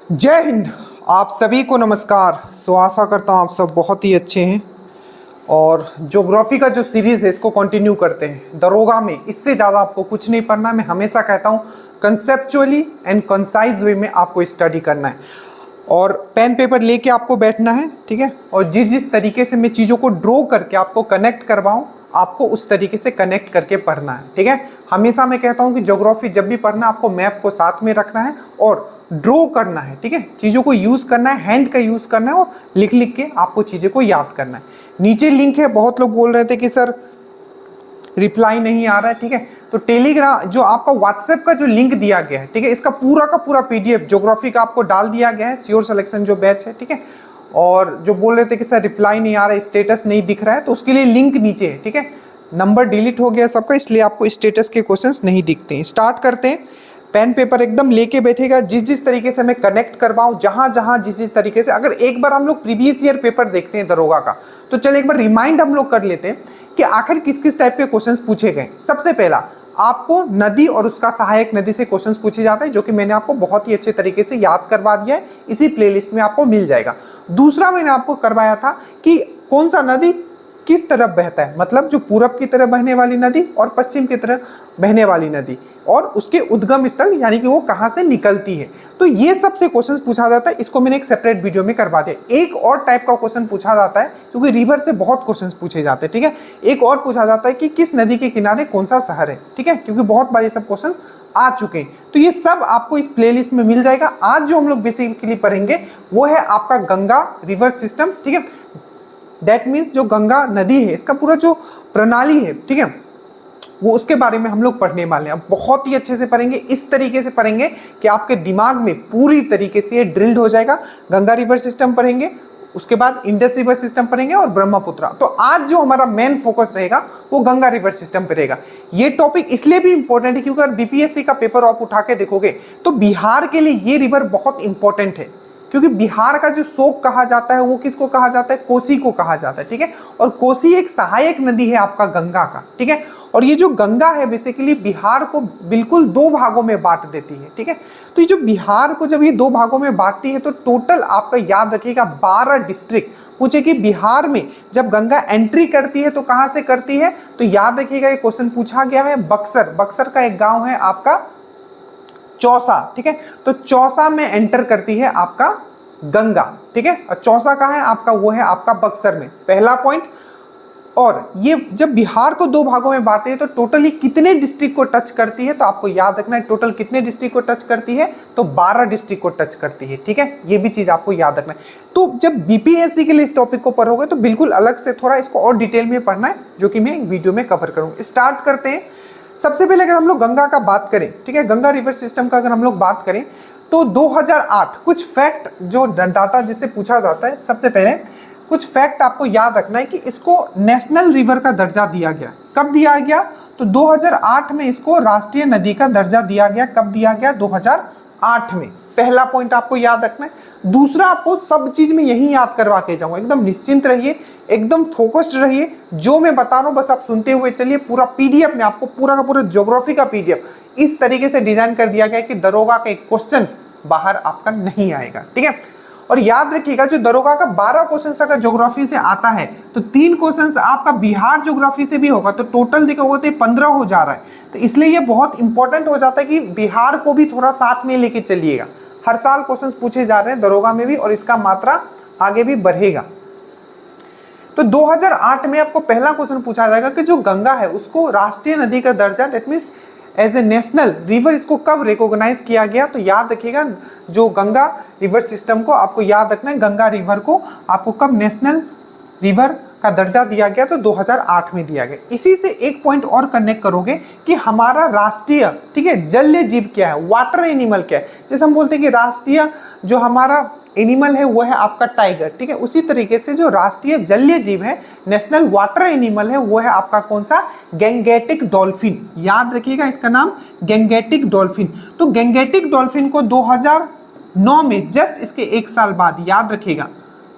जय हिंद। आप सभी को नमस्कार। आशा करता हूँ आप सब बहुत ही अच्छे हैं और ज्योग्राफी का जो सीरीज़ है इसको कंटिन्यू करते हैं। दरोगा में इससे ज़्यादा आपको कुछ नहीं पढ़ना है। मैं हमेशा कहता हूँ कंसेप्चुअली एंड कंसाइज वे में आपको स्टडी करना है और पेन पेपर लेके आपको बैठना है, ठीक है। और जिस जिस तरीके से मैं चीज़ों को ड्रॉ करके आपको कनेक्ट करवाऊँ आपको उस तरीके से कनेक्ट करके पढ़ना है, ठीक है। हमेशा मैं कहता हूँ कि ज्योग्राफी जब भी पढ़ना आपको मैप को साथ में रखना है और ड्रॉ करना है, ठीक है। चीज़ों को यूज़ करना है, हैंड का यूज़ करना है और लिख लिख के आपको चीज़ें को याद करना है। नीचे लिंक है। बहुत लोग बोल रहे थे कि सर रिप्लाई नहीं आ रहा है, ठीक है। तो टेलीग्राम जो आपका व्हाट्सएप का जो लिंक दिया गया है, ठीक है, इसका पूरा का पूरा पीडीएफ ज्योग्राफी का आपको डाल दिया गया है। श्योर सिलेक्शन जो बैच है, ठीक है। और जो बोल रहे थे कि सर रिप्लाई नहीं आ रहा है, स्टेटस नहीं दिख रहा है, तो उसके लिए लिंक नीचे है, ठीक है। नंबर डिलीट हो गया सबका, इसलिए आपको स्टेटस के क्वेश्चंस नहीं दिखते हैं। स्टार्ट करते हैं। पेन पेपर एकदम लेके बैठेगा। जिस जिस तरीके से मैं कनेक्ट करवाऊँ, जहाँ जहाँ जिस जिस तरीके से, अगर एक बार हम लोग प्रीवियस ईयर पेपर देखते हैं दरोगा का, तो चलिए एक बार रिमाइंड हम लोग कर लेते हैं कि आखिर किस किस टाइप के क्वेश्चंस पूछे गए। सबसे पहला आपको नदी और उसका सहायक नदी से क्वेश्चंस पूछे जाते हैं, जो कि मैंने आपको बहुत ही अच्छे तरीके से याद करवा दिया है, इसी प्लेलिस्ट में आपको मिल जाएगा। दूसरा मैंने आपको करवाया था कि कौन सा नदी किस तरफ बहता है, मतलब जो पूरब की तरफ बहने वाली नदी और पश्चिम की तरफ बहने वाली नदी, और उसके उद्गम स्थल यानी कि वो कहाँ से निकलती है। तो ये सबसे क्वेश्चंस पूछा जाता है। इसको मैंने एक सेपरेट वीडियो में करवा दिया। एक और टाइप का क्वेश्चन पूछा जाता है, क्योंकि रिवर से बहुत क्वेश्चंस पूछे जाते हैं, ठीक है। एक और पूछा जाता है कि किस नदी के किनारे कौन सा शहर है, ठीक है, क्योंकि बहुत बार ये सब क्वेश्चन आ चुके हैं। तो ये सब आपको इस प्लेलिस्ट में मिल जाएगा। आज जो हम लोग बेसिकली पढ़ेंगे वो है आपका गंगा रिवर सिस्टम, ठीक है। दैट मीन्स जो गंगा नदी है इसका पूरा जो प्रणाली है, ठीक है, वो उसके बारे में हम लोग पढ़ने वाले हैं। बहुत ही अच्छे से पढ़ेंगे, इस तरीके से पढ़ेंगे कि आपके दिमाग में पूरी तरीके से ये ड्रिल्ड हो जाएगा। गंगा रिवर सिस्टम पढ़ेंगे, उसके बाद इंडस रिवर सिस्टम पढ़ेंगे और ब्रह्मपुत्र। तो आज जो हमारा मेन फोकस रहेगा वो गंगा रिवर सिस्टम पे रहेगा। ये टॉपिक इसलिए भी इंपॉर्टेंट है क्योंकि अगर बीपीएससी का पेपर आप उठा के देखोगे तो बिहार के लिए ये रिवर बहुत इंपॉर्टेंट है, क्योंकि बिहार का जो शोक कहा जाता है वो किसको कहा जाता है, कोसी को कहा जाता है, ठीक है। और कोसी एक सहायक नदी है आपका गंगा का, ठीक है। और ये जो गंगा है बेसिकली बिहार को बिल्कुल दो भागों में बांट देती है, ठीक है। तो ये जो बिहार को जब ये दो भागों में बांटती है तो टोटल आपका याद रखिएगा 12 डिस्ट्रिक्ट पूछे कि बिहार में जब गंगा एंट्री करती है तो कहाँ से करती है। तो याद रखिएगा ये क्वेश्चन पूछा गया है बक्सर। बक्सर का एक गाँव है आपका चौसा, ठीक है। तो चौसा में एंटर करती है आपका गंगा, ठीक है। और चौसा कहाँ है आपका, वो है आपका बक्सर में, पहला पॉइंट। और ये जब बिहार को दो भागों में बांटे हैं तो टोटली कितने डिस्ट्रिक्ट को टच करती है, तो आपको याद रखना है टोटल कितने डिस्ट्रिक्ट को टच करती है, तो 12 डिस्ट्रिक्ट को टच करती है, ठीक है। ये भी चीज आपको याद रखना है। तो जब बीपीएससी के लिए इस टॉपिक को पढ़ोगे तो बिल्कुल अलग से थोड़ा इसको और डिटेल में पढ़ना है, जो कि मैं एक वीडियो में कवर करूंगा। स्टार्ट करते हैं। सबसे पहले अगर हम लोग गंगा का बात करें, ठीक है, गंगा रिवर सिस्टम का अगर हम लोग बात करें तो 2008 कुछ फैक्ट जो डाटा जिससे पूछा जाता है, सबसे पहले कुछ फैक्ट आपको याद रखना है कि इसको नेशनल रिवर का दर्जा दिया गया। कब दिया गया, तो 2008 में इसको राष्ट्रीय नदी का दर्जा दिया गया। कब दिया गया, 2008 में। पहला पॉइंट आपको याद रखना है। दूसरा आपको सब चीज में यही याद करवा के जाऊंगा, एकदम निश्चिंत रहिए, एकदम फोकस्ड रहिए। जो मैं बता रहा हूं बस आप सुनते हुए चलिए। पूरा पीडीएफ में आपको पूरा का पूरा ज्योग्राफी का पीडीएफ इस तरीके से डिजाइन कर दिया गया कि दरोगा का एक क्वेश्चन बाहर आपका नहीं आएगा, ठीक है। और याद रखिएगा जो दरोगा का 12 क्वेश्चन अगर ज्योग्राफी से आता है तो 3 क्वेश्चन आपका बिहार ज्योग्राफी से भी होगा, तो टोटल देखोगे तो 15 हो जा रहा है। तो इसलिए ये बहुत इंपॉर्टेंट हो जाता है कि बिहार को भी थोड़ा साथ में लेके चलिएगा। हर साल क्वेश्चंस पूछे जा रहे हैं दरोगा में भी, और इसका मात्रा आगे भी बढ़ेगा। तो 2008 में आपको पहला क्वेश्चन पूछा जाएगा कि जो गंगा है उसको राष्ट्रीय नदी का दर्जा, that means as a national river, इसको कब रिकॉग्नाइज किया गया। तो याद रखिएगा जो गंगा रिवर सिस्टम को आपको याद रखना है, गंगा रिवर को आपको कब नेशनल रिवर का दर्जा दिया गया, तो 2008 में दिया गया। इसी से एक पॉइंट और कनेक्ट करोगे कि हमारा राष्ट्रीय, ठीक है, जलीय जीव क्या है, वाटर एनिमल क्या है। जैसे हम बोलते हैं कि राष्ट्रीय जो हमारा एनिमल है वो है आपका टाइगर, ठीक है। उसी तरीके से जो राष्ट्रीय जलीय जीव है, नेशनल वाटर एनिमल है, वो है आपका कौन सा, गैंगेटिक डॉल्फिन। याद रखिएगा इसका नाम गैंगेटिक डॉल्फिन। तो गैंगेटिक डॉल्फिन को 2009 में, जस्ट इसके एक साल बाद, याद रखिएगा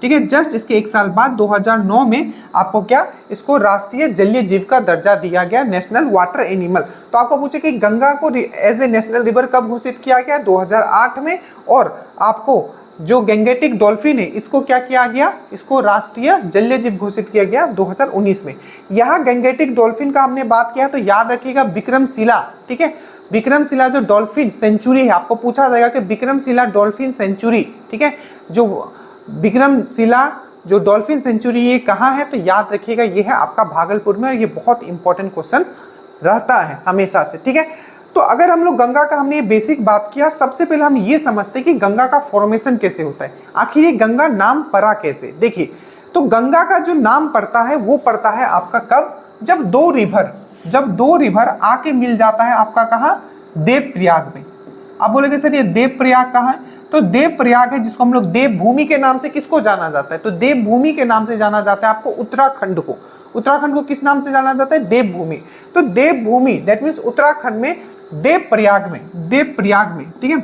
ठीक है। जस्ट इसके एक साल बाद 2009 में आपको क्या, इसको राष्ट्रीय जलीय जीव का दर्जा दिया गया, नेशनल वाटर एनिमल। तो आपको पूछे कि गंगा को एज ए नेशनल रिवर कब घोषित किया गया, 2008 में। और आपको जो गैंगेटिक डॉल्फिन है इसको क्या किया गया, इसको राष्ट्रीय जलीय जीव घोषित किया गया 2019 में। यहाँ गैंगेटिक डॉल्फिन का हमने बात किया तो याद रखिएगा विक्रमशिला, ठीक है। विक्रमशिला जो डॉल्फिन सेंचुरी है, आपको पूछा जाएगा कि विक्रमशिला डॉल्फिन सेंचुरी, ठीक है, जो विक्रमशिला जो डॉल्फिन सेंचुरी ये कहाँ है, तो याद रखिएगा ये है आपका भागलपुर में। और ये बहुत इंपॉर्टेंट क्वेश्चन रहता है हमेशा से, ठीक है। तो अगर हम लोग गंगा का हमने ये बेसिक बात किया, सबसे पहले हम ये समझते हैं कि गंगा का फॉर्मेशन कैसे होता है, आखिर ये गंगा नाम पड़ा कैसे। देखिए, तो गंगा का जो नाम पड़ता है वो पड़ता है आपका कब, जब दो रिवर आके मिल जाता है आपका कहाँ, देवप्रयाग में। आप बोलेंगे सर ये देवप्रयाग कहाँ है, तो देवप्रयाग है जिसको हम लोग देवभूमि के नाम से किसको जाना जाता है, तो देवभूमि के नाम से जाना जाता है आपको उत्तराखंड को। उत्तराखंड को किस नाम से जाना जाता है, देवभूमि। तो देवभूमि दैट मीन्स उत्तराखंड में देवप्रयाग में, ठीक है।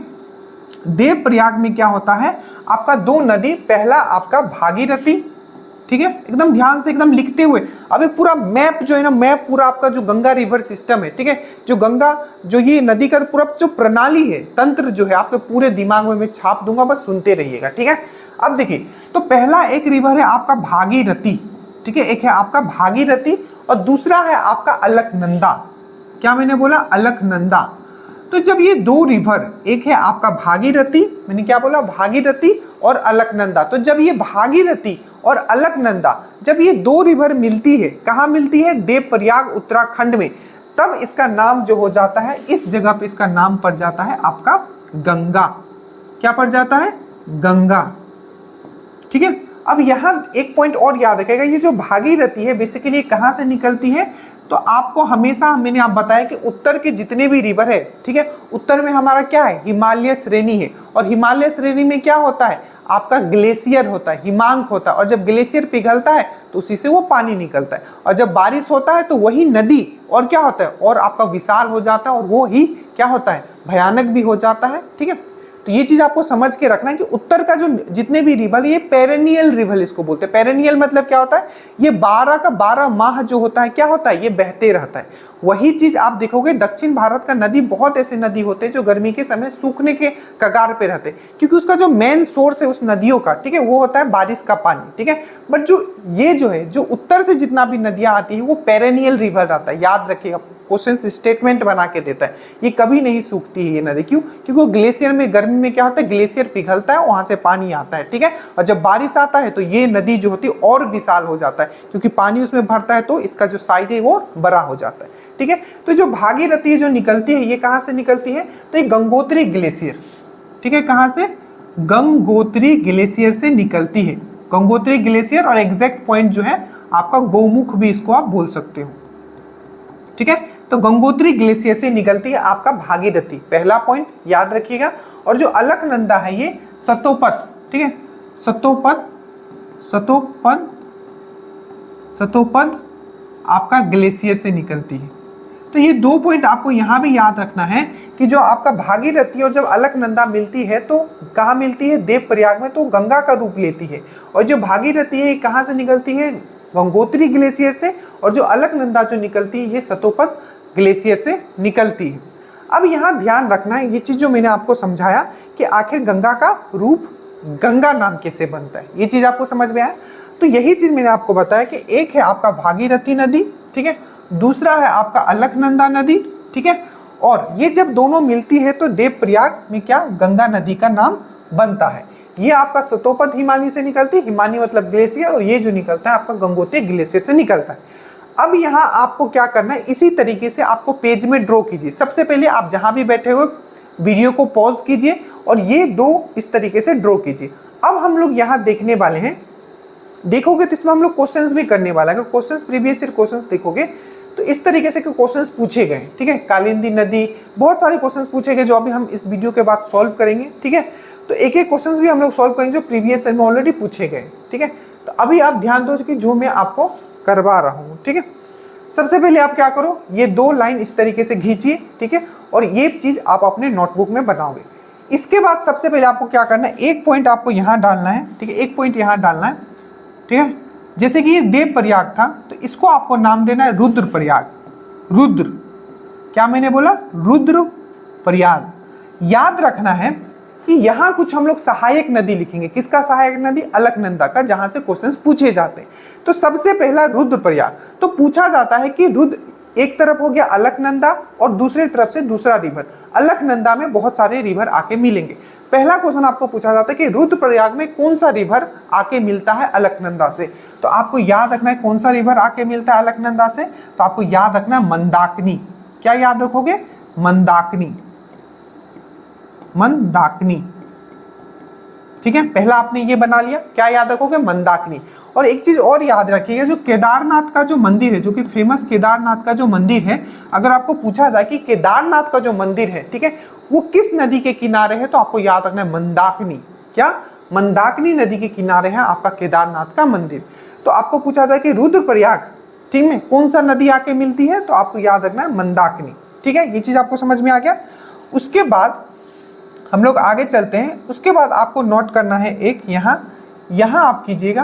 देवप्रयाग में क्या होता है आपका दो नदी, पहला आपका भागीरथी, ठीक है, एकदम ध्यान से एकदम लिखते हुए। अभी पूरा मैप जो है ना, मैप पूरा आपका जो गंगा रिवर सिस्टम है, ठीक है, जो गंगा जो ये नदी का पूरा जो प्रणाली है, तंत्र जो है आपके पूरे दिमाग में मैं छाप दूंगा, बस सुनते रहिएगा, ठीक है। अब देखिए, तो पहला एक रिवर है आपका भागीरथी, ठीक है, एक है आपका भागीरथी और दूसरा है आपका अलकनंदा। क्या मैंने बोला, अलकनंदा। तो जब ये दो रिवर, एक है आपका भागीरथी, मैंने क्या बोला, भागीरथी और अलकनंदा। तो जब ये भागीरथी और अलकनंदा, जब ये दो रिवर मिलती है, कहाँ मिलती है, देवप्रयाग उत्तराखंड में, तब इसका नाम जो हो जाता है, इस जगह पे इसका नाम पड़ जाता है आपका गंगा। क्या पड़ जाता है, गंगा, ठीक है। अब यहाँ एक पॉइंट और याद रखेगा, ये जो भागीरथी है बेसिकली कहाँ से निकलती है, तो आपको हमेशा मैंने आप बताया कि उत्तर के जितने भी रिवर है, ठीक है, उत्तर में हमारा क्या है, हिमालय श्रेणी है। और हिमालय श्रेणी में क्या होता है, आपका ग्लेशियर होता है, हिमांक होता है। और जब ग्लेशियर पिघलता है तो उसी से वो पानी निकलता है। और जब बारिश होता है तो वही नदी और क्या होता है, और आपका विशाल हो जाता है, और वो ही क्या होता है, भयानक भी हो जाता है, ठीक है। तो ये चीज आपको समझ के रखना है कि उत्तर का जो जितने भी रिवर, ये पेरेनियल रिवर इसको बोलते हैं। पेरेनियल मतलब क्या होता है, ये 12 का 12 माह जो होता है, क्या होता है, ये बहते रहता है। वही चीज आप देखोगे दक्षिण भारत का नदी, बहुत ऐसे नदी होते हैं जो गर्मी के समय सूखने के कगार पे रहते हैं, क्योंकि उसका जो मेन सोर्स है उस नदियों का, ठीक है, वो होता है बारिश का पानी, ठीक है। बट जो ये जो है, जो उत्तर से जितना भी नदियां आती है वो पेरेनियल रिवर आता है, याद रखिएगा। क्वेश्चन स्टेटमेंट बना के देता है, ये कभी नहीं सूखती है ये नदी। क्यों, क्योंकि वो ग्लेशियर में, गर्मी में क्या होता है, ग्लेशियर पिघलता है, वहां से पानी आता है, ठीक है। और जब बारिश आता है तो ये नदी जो होती है और विशाल हो जाता है, क्योंकि पानी उसमें भरता है तो इसका जो साइज है वो बड़ा हो जाता है, ठीक है। तो जो भागीरथी जो निकलती है, ये कहाँ से निकलती है, तो ये गंगोत्री ग्लेशियर, ठीक है, कहाँ से, गंगोत्री ग्लेशियर से निकलती है। गंगोत्री ग्लेशियर, और एग्जैक्ट पॉइंट जो है आपका गौमुख भी इसको आप बोल सकते हो, ठीक है। तो गंगोत्री ग्लेशियर से निकलती है आपका भागीरथी, पहला पॉइंट याद रखिएगा। और जो अलकनंदा है ये सतोपद, ठीक है, सतोपद आपका ग्लेशियर से निकलती है। तो ये दो पॉइंट आपको यहाँ भी याद रखना है कि जो आपका भागीरथी और जब अलकनंदा मिलती है तो कहाँ मिलती है, देवप्रयाग में, तो गंगा का रूप लेती है। और जो भागीरथी है कहाँ से निकलती है, गंगोत्री ग्लेशियर से। और जो अलकनंदा जो निकलती है ये सतोपद ग्लेशियर से निकलती है। अब यहाँ ध्यान रखना है, ये चीज जो मैंने आपको समझाया कि आखिर गंगा का रूप, गंगा नाम कैसे बनता है, ये चीज आपको समझ में आया। तो यही चीज मैंने आपको बताया कि एक है आपका भागीरथी नदी, ठीक है, दूसरा है आपका अलकनंदा नदी, ठीक है। और ये जब दोनों मिलती है तो देवप्रयाग में क्या, गंगा नदी का नाम बनता है। ये आपका सतोपद हिमानी से निकलती है, हिमानी मतलब ग्लेशियर, और ये जो निकलता है आपका गंगोत्री ग्लेशियर से निकलता है। अब यहाँ आपको क्या करना है, इसी तरीके से आपको पेज में ड्रॉ कीजिए। सबसे पहले आप जहां भी बैठे हुए वीडियो को पॉज कीजिए और ये दो इस तरीके से ड्रॉ कीजिए। अब हम लोग यहाँ देखने वाले हैं, देखोगे तो इसमें हम लोग क्वेश्चंस भी करने वाला है। अगर क्वेश्चंस प्रीवियस ईयर क्वेश्चंस देखोगे तो इस तरीके से क्वेश्चंस पूछे गए, ठीक है। कालिंदी नदी, बहुत सारे क्वेश्चंस पूछे गए जो अभी हम इस वीडियो के बाद सॉल्व करेंगे, ठीक है। तो एक एक क्वेश्चंस भी हम लोग सॉल्व करेंगे जो प्रीवियस ईयर में ऑलरेडी पूछे गए, ठीक है। तो अभी आप ध्यान दो कि जो मैं आपको करवा रहा हूँ, ठीक है। सबसे पहले आप क्या करो, ये दो लाइन इस तरीके से खींचिए, ठीक है, और ये चीज आप अपने नोटबुक में बनाओगे। इसके बाद सबसे पहले आपको क्या करना है, एक पॉइंट आपको यहाँ डालना है, ठीक है, एक पॉइंट यहाँ डालना है, ठीक है। जैसे कि ये देव प्रयाग था, तो इसको आपको नाम देना है रुद्र प्रयाग। रुद्र, क्या मैंने बोला, रुद्र प्रयाग। याद रखना है कि यहाँ कुछ हम लोग सहायक नदी लिखेंगे। किसका सहायक नदी, अलकनंदा का, जहां से क्वेश्चंस पूछे जाते हैं। तो सबसे पहला रुद्र प्रयाग, तो पूछा जाता है कि रुद्र, एक तरफ हो गया अलकनंदा और दूसरी तरफ से दूसरा रिवर। अलकनंदा में बहुत सारे रिवर आके मिलेंगे। पहला क्वेश्चन आपको पूछा जाता है कि रुद्रप्रयाग में कौन सा रिवर आके मिलता है अलकनंदा से। तो आपको याद रखना है कौन सा रिवर आके मिलता है अलकनंदा से, तो आपको याद रखना है मंदाकिनी। क्या याद रखोगे, मंदाकिनी, मंदाकिनी, ठीक है। पहला आपने ये बना लिया, क्या याद रखोगे, मंदाकिनी। और एक चीज और याद रखिएगा, जो केदारनाथ का जो मंदिर है, जो कि फेमस केदारनाथ का जो मंदिर है, अगर आपको पूछा जाए कि केदारनाथ का जो मंदिर है, ठीक है, वो किस नदी के किनारे है, तो आपको याद रखना है मंदाकिनी। क्या, मंदाकिनी नदी के किनारे है आपका केदारनाथ का मंदिर। तो आपको पूछा जाए कि रुद्रप्रयाग, ठीक है, कौन सा नदी आके मिलती है, तो आपको याद रखना है मंदाकिनी, ठीक है। ये चीज आपको समझ में आ गया। उसके बाद हम लोग आगे चलते हैं। उसके बाद आपको नोट करना है एक यहाँ आप कीजिएगा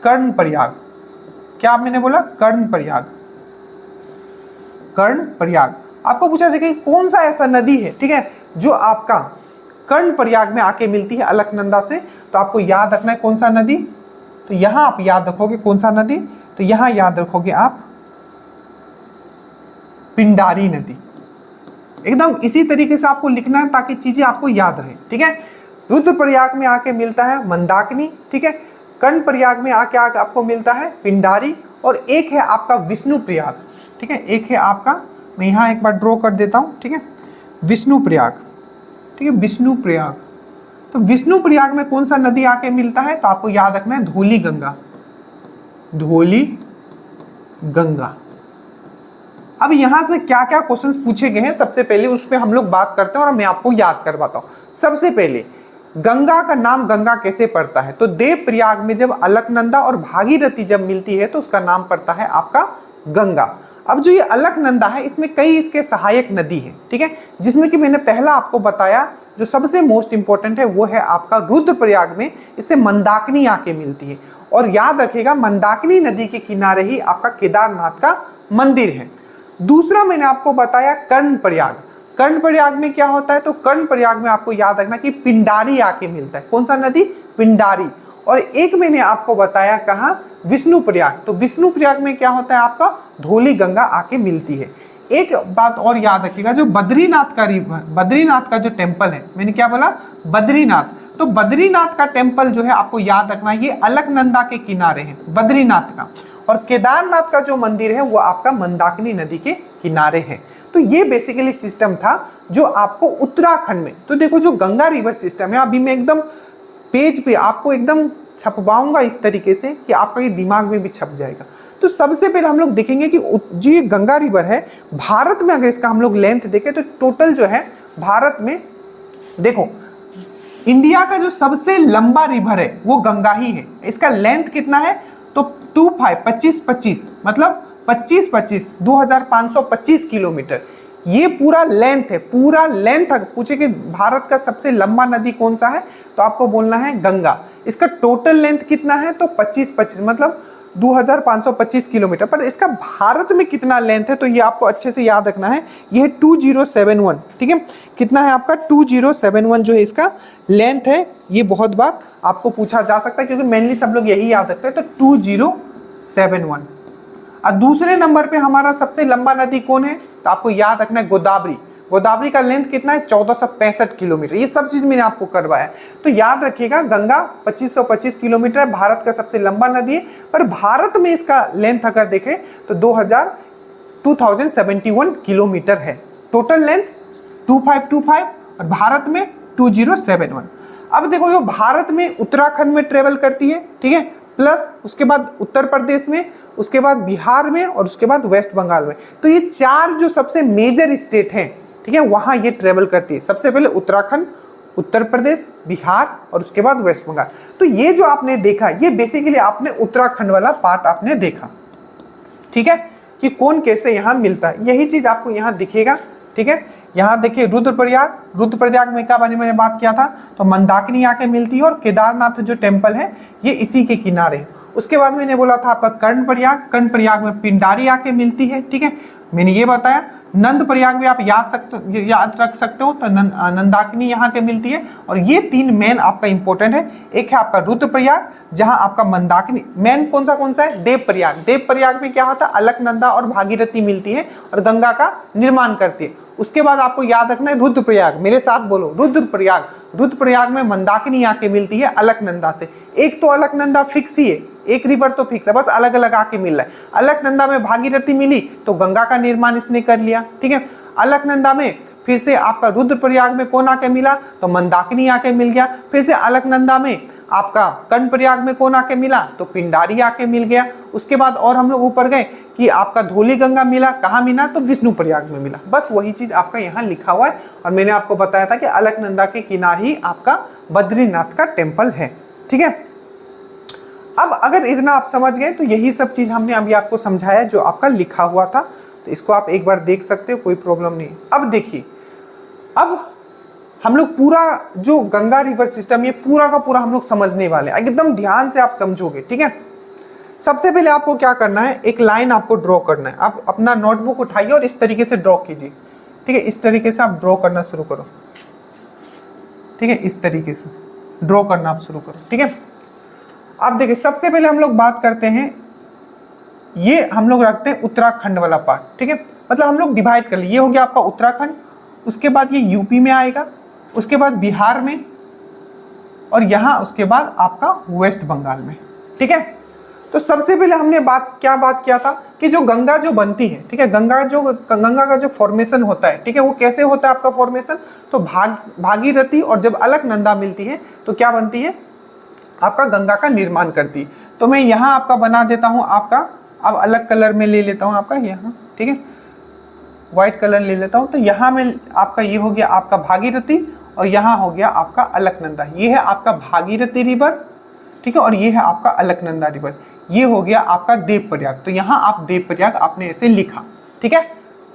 कर्णप्रयाग। क्या मैंने बोला, कर्णप्रयाग, कर्णप्रयाग। आपको पूछा जाए कि कौन सा ऐसा नदी है, ठीक है, जो आपका कर्णप्रयाग में आके मिलती है अलकनंदा से, तो आपको याद रखना है कौन सा नदी। तो यहाँ आप याद रखोगे कौन सा नदी, तो यहाँ याद रखोगे आप पिंडारी नदी। एकदम इसी तरीके से आपको लिखना है ताकि चीजें आपको याद रहे, ठीक है। रुद्रप्रयाग में आके मिलता है मंदाकिनी, ठीक है। कर्णप्रयाग में आके आपको मिलता है पिंडारी, और एक है आपका विष्णुप्रयाग, ठीक है। एक है आपका, मैं यहाँ एक बार ड्रॉ कर देता हूँ, ठीक है, विष्णुप्रयाग, ठीक है, विष्णुप्रयाग। तो विष्णुप्रयाग में कौन सा नदी आके मिलता है, तो आपको याद रखना है धौली गंगा, धौली गंगा। अब यहां से क्या क्या क्वेश्चंस पूछे गए हैं, सबसे पहले उस पर हम लोग बात करते हैं और मैं आपको याद करवाता हूं। सबसे पहले गंगा का नाम गंगा कैसे पड़ता है, तो देवप्रयाग में जब अलकनंदा और भागीरथी जब मिलती है तो उसका नाम पड़ता है आपका गंगा। अब जो ये अलकनंदा है, इसमें कई इसके सहायक नदी है, ठीक है, जिसमें कि मैंने पहला आपको बताया जो सबसे मोस्ट इंपॉर्टेंट है वो है आपका रुद्रप्रयाग में, इससे मंदाकिनी आके मिलती है। और याद रखिएगा मंदाकिनी नदी के किनारे ही आपका केदारनाथ का मंदिर है। दूसरा मैंने आपको बताया कर्णप्रयाग। कर्णप्रयाग में क्या होता है, तो कर्णप्रयाग में आपको याद रखना कि पिंडारी आके मिलता है। कौन सा नदी, पिंडारी। और एक मैंने आपको बताया कहा, विष्णुप्रयाग। तो विष्णुप्रयाग में क्या होता है आपका, धौली गंगा आके मिलती है। एक बात और याद रखिएगा, जो बद्रीनाथ का बद्रीनाथ का जो टेम्पल है, मैंने क्या बोला, बद्रीनाथ। तो बद्रीनाथ का टेम्पल जो है आपको याद रखना, ये अलकनंदा के किनारे है, बद्रीनाथ का। और केदारनाथ का जो मंदिर है वो आपका मंदाकिनी नदी के किनारे है। तो ये बेसिकली सिस्टम था जो आपको उत्तराखंड में, तो देखो जो गंगा रिवर सिस्टम है, अभी मैं एकदम पेज पे आपको एकदम छपवाऊंगा इस तरीके से कि आपका ये दिमाग में भी छप जाएगा। तो सबसे पहले हम लोग देखेंगे कि जो ये गंगा रिवर है, भारत में अगर इसका हम लोग लेंथ देखें तो टोटल जो है भारत में, देखो इंडिया का जो सबसे लंबा रिवर है वो गंगा ही है। इसका लेंथ कितना है, तो 25 मतलब 25 2525 किलोमीटर ये पूरा लेंथ है। पूरा लेंथ अगर पूछे कि भारत का सबसे लंबा नदी कौन सा है, तो आपको बोलना है गंगा। इसका टोटल लेंथ कितना है, तो 25 मतलब 2525 किलोमीटर। पर इसका भारत में कितना लेंथ है, तो ये आपको अच्छे से याद रखना है, ये है 2071, ठीक है। कितना है आपका 2071 जो है इसका लेंथ है। ये बहुत बार आपको पूछा जा सकता है क्योंकि मेनली सब लोग यही याद रखते हैं, तो 2071। और दूसरे नंबर पे हमारा सबसे लंबा नदी कौन है, तो आपको याद रखना है गोदावरी। गोदावरी का लेंथ कितना है, 1465 किलोमीटर। ये सब चीज मैंने आपको करवाया, तो याद रखिएगा गंगा 2525 किलोमीटर है, भारत का सबसे लंबा नदी है। पर भारत में इसका लेंथ अगर देखें तो 2071 किलोमीटर है। टोटल लेंथ 2525 और भारत में 2071। अब देखो जो भारत में उत्तराखंड में ट्रेवल करती है, ठीक है, प्लस उसके बाद उत्तर प्रदेश में, उसके बाद बिहार में और उसके बाद वेस्ट बंगाल में। तो ये चार जो सबसे मेजर स्टेट हैं, ठीक है, वहां ये ट्रेवल करती है। सबसे पहले उत्तराखंड, उत्तर प्रदेश, बिहार और उसके बाद वेस्ट बंगाल। तो ये जो आपने देखा, ये बेसिकली आपने उत्तराखंड वाला पार्ट आपने देखा, ठीक है, कि कौन कैसे यहाँ मिलता है। यही चीज आपको यहाँ दिखेगा, ठीक है। यहाँ देखिए रुद्रप्रयाग, रुद्रप्रयाग में क्या बने मैंने बात किया था, तो मंदाकिनी आके मिलती है और केदारनाथ जो टेम्पल है ये इसी के किनारे है। उसके बाद मैंने बोला था आपका कर्णप्रयाग, कर्णप्रयाग में पिंडारी आके मिलती है, ठीक है, मैंने ये बताया। नंद प्रयाग भी आप याद रख सकते हो, तो नंदाकिनी यहाँ के मिलती है। और ये तीन मेन आपका इंपॉर्टेंट है। एक है आपका रुद्रप्रयाग जहाँ आपका मंदाकिनी, मेन कौन सा है, देवप्रयाग। देवप्रयाग में क्या होता है, अलकनंदा और भागीरथी मिलती है और गंगा का निर्माण करती है। उसके बाद आपको याद रखना है रुद्रप्रयाग, मेरे साथ बोलो रुद्रप्रयाग। रुद्रप्रयाग में मंदाकिनी आके मिलती है अलकनंदा से। एक तो अलकनंदा फिक्स ही है, एक रिवर तो फिक्स है, बस अलग अलग आके मिल रहा है। अलकनंदा में भागीरथी मिली तो गंगा का निर्माण इसने कर लिया, ठीक है। अलकनंदा में फिर से आपका रुद्रप्रयाग में कौन आके मिला, तो मंदाकिनी आके मिल गया। फिर से अलकनंदा में आपका कर्णप्रयाग में कौन आके मिला, तो पिंडारी आके मिल गया। उसके बाद और हम लोग ऊपर गए कि आपका धौली गंगा मिला, कहाँ मिला, तो विष्णुप्रयाग में मिला। बस वही चीज आपका यहाँ लिखा हुआ है। और मैंने आपको बताया था कि अलकनंदा के किनारे ही आपका बद्रीनाथ का टेम्पल है, ठीक है। अब अगर इतना आप समझ गए तो यही सब चीज हमने अभी आपको समझाया जो आपका लिखा हुआ था, तो इसको आप एक बार देख सकते हो, कोई प्रॉब्लम नहीं। अब देखिए, अब हम लोग पूरा जो गंगा रिवर सिस्टम ये पूरा का पूरा हम लोग समझने वाले हैं, एकदम ध्यान से आप समझोगे, ठीक है। सबसे पहले आपको क्या करना है, एक लाइन आपको ड्रॉ करना है। आप अपना नोटबुक उठाइए और इस तरीके से ड्रॉ कीजिए, ठीक है। इस तरीके से आप ड्रॉ करना शुरू करो, ठीक है। इस तरीके से ड्रॉ करना आप शुरू करो, ठीक है। अब देखिए, सबसे पहले हम लोग बात करते हैं, ये हम लोग रखते हैं उत्तराखंड वाला पार्ट, ठीक है। मतलब हम लोग डिवाइड कर लिए, ये हो गया आपका उत्तराखंड, उसके बाद ये यूपी में आएगा, उसके बाद बिहार में, और यहाँ उसके बाद आपका वेस्ट बंगाल में, ठीक है। तो सबसे पहले हमने क्या बात किया था कि जो गंगा जो बनती है, ठीक है, गंगा का जो फॉर्मेशन होता है, ठीक है, वो कैसे होता है आपका फॉर्मेशन, तो भागीरथी और जब अलकनंदा मिलती है तो क्या बनती है, आपका गंगा का निर्माण करती है। तो मैं यहाँ आपका बना देता हूँ, आपका अब अलग कलर में ले लेता हूँ आपका यहाँ, ठीक है, व्हाइट कलर ले लेता हूँ। तो यहाँ में आपका ये हो गया आपका भागीरथी और यहाँ हो गया आपका अलकनंदा। ये है आपका भागीरथी रिवर, ठीक है, और ये है आपका अलकनंदा रिवर। ये हो गया आपका देवप्रयाग। तो यहाँ आप देवप्रयाग आपने ऐसे लिखा, ठीक है,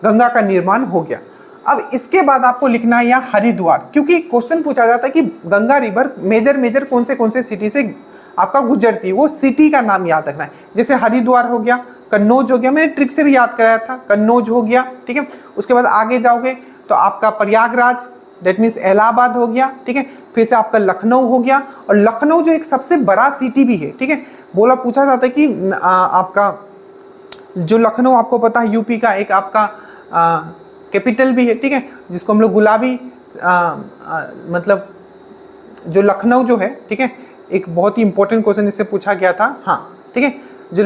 गंगा का निर्माण हो गया। अब इसके बाद आपको लिखना है यहाँ हरिद्वार, क्योंकि क्वेश्चन पूछा जाता है कि गंगा रिवर मेजर कौन से सिटी से आपका गुजरती है, वो सिटी का नाम याद रखना है। जैसे हरिद्वार हो गया, कन्नौज हो गया, मैंने ट्रिक से भी याद कराया था, कन्नौज हो गया, ठीक है। उसके बाद आगे जाओगे तो आपका प्रयागराज, दैट मीन्स इलाहाबाद हो गया, ठीक है। फिर से आपका लखनऊ हो गया, और लखनऊ जो एक सबसे बड़ा सिटी भी है, ठीक है। पूछा जाता है कि आपका जो लखनऊ आपको पता है यूपी का एक आपका कैपिटल भी है, ठीक है, जिसको हम लोग गुलाबी मतलब जो लखनऊ जो है, ठीक है, एक बहुत ही इंपॉर्टेंट क्वेश्चन इससे पूछा गया था, हाँ, ठीक है। जो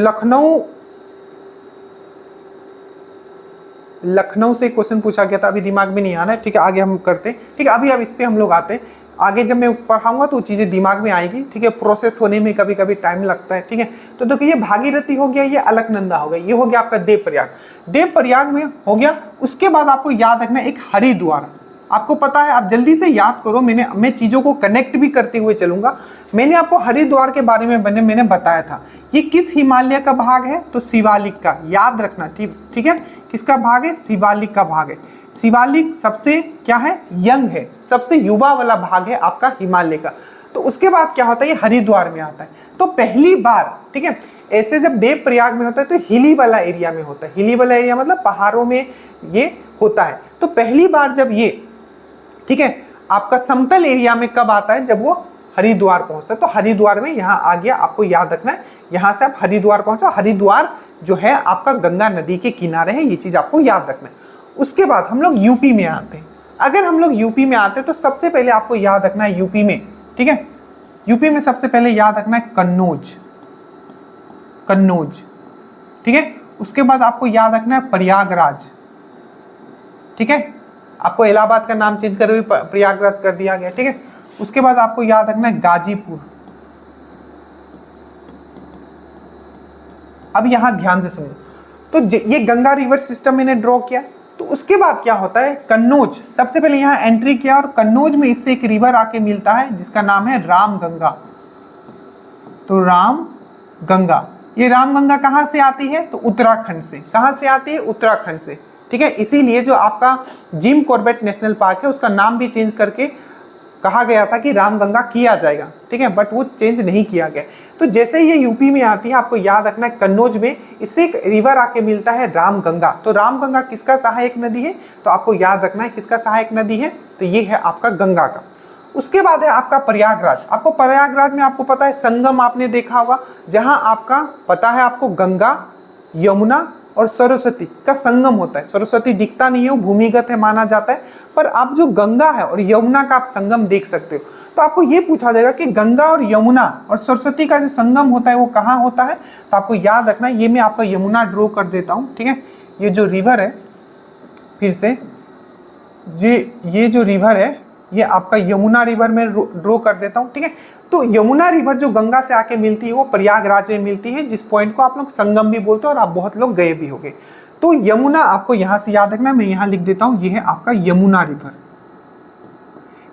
लखनऊ से क्वेश्चन पूछा गया था, अभी दिमाग में नहीं आ रहा है, ठीक है, आगे हम करते हैं, ठीक है। अभी अब इस पे हम लोग आते हैं, आगे जब मैं पढ़ाऊंगा तो चीज़ें दिमाग में आएगी, ठीक है। प्रोसेस होने में कभी कभी टाइम लगता है, ठीक है। तो देखिए, ये भागीरथी हो गया, ये अलकनंदा हो गया, ये हो गया आपका देवप्रयाग। देवप्रयाग में हो गया। उसके बाद आपको याद रखना एक हरिद्वार। आपको पता है, आप जल्दी से याद करो, मैं चीज़ों को कनेक्ट भी करते हुए चलूंगा। मैंने आपको हरिद्वार के बारे में मैंने बताया था, ये किस हिमालय का भाग है, तो शिवालिक का, याद रखना, ठीक है। किसका भाग है, शिवालिक का भाग है। शिवालिक सबसे क्या है, यंग है, सबसे युवा वाला भाग है आपका हिमालय का। तो उसके बाद क्या होता है, ये हरिद्वार में आता है। तो पहली बार, ठीक है, ऐसे जब देवप्रयाग में होता है तो हिली वाला एरिया में होता है। हिली वाला एरिया मतलब पहाड़ों में ये होता है। तो पहली बार जब ये, ठीक है, आपका समतल एरिया में कब आता है, जब वो हरिद्वार पहुंचता है। तो हरिद्वार में यहाँ आ गया, आपको याद रखना है, यहाँ से आप हरिद्वार पहुंचो। हरिद्वार जो है आपका गंगा नदी के किनारे है, ये चीज आपको याद रखना है। उसके बाद हम लोग यूपी में आते हैं। अगर हम लोग यूपी में आते हैं तो सबसे पहले आपको याद रखना है यूपी में, ठीक है, यूपी में सबसे पहले याद रखना है कन्नौज, ठीक है। उसके बाद आपको याद रखना है प्रयागराज, ठीक है। आपको इलाहाबाद का नाम चेंज करके प्रयागराज कर दिया गया, ठीक है। उसके बाद आपको याद रखना है गाजीपुर। अब यहां ध्यान से सुनो, तो ये गंगा रिवर सिस्टम मैंने ड्रॉ किया। तो उसके बाद क्या होता है, कन्नौज, सबसे पहले यहां एंट्री किया और कन्नौज में इससे एक रिवर आके मिलता है जिसका नाम है रामगंगा। तो रामगंगा, ये रामगंगा कहां से आती है, तो उत्तराखंड से। कहां से आती है, उत्तराखंड से, ठीक ठीक है। इसीलिए जो आपका जिम कॉर्बेट नेशनल पार्क है उसका नाम भी चेंज करके कहा गया था कि रामगंगा किया जाएगा, ठीक है, बट वो चेंज नहीं किया गया। तो जैसे ये यूपी में आती है, आपको याद रखना है कन्नौज में इससे एक रिवर आके मिलता है रामगंगा। तो रामगंगा किसका सहायक नदी है, तो आपको याद रखना है किसका सहायक नदी है, तो ये है आपका गंगा का। उसके बाद है आपका प्रयागराज। आपको प्रयागराज में आपको पता है संगम आपने देखा होगा, जहां आपका पता है आपको गंगा, यमुना और सरस्वती का संगम होता है। सरस्वती दिखता नहीं है, वो भूमिगत है माना जाता है, पर आप जो गंगा है और यमुना का आप संगम देख सकते हो। तो आपको ये पूछा जाएगा कि गंगा और यमुना और सरस्वती का जो संगम होता है वो कहाँ होता है, तो आपको याद रखना है, ये मैं आपका यमुना ड्रॉ कर देता हूँ, ठीक है। ये जो रिवर है, फिर से ये जो रिवर है ये आपका यमुना रिवर में ड्रॉ कर देता हूँ, ठीक है। तो यमुना रिवर जो गंगा से आके मिलती है वो प्रयागराज में मिलती है, जिस पॉइंट को आप लोग संगम भी बोलते हो और आप बहुत लोग गए भी होंगे। तो यमुना आपको यहाँ से याद रखना है, मैं यहाँ लिख देता हूँ, ये है आपका यमुना रिवर।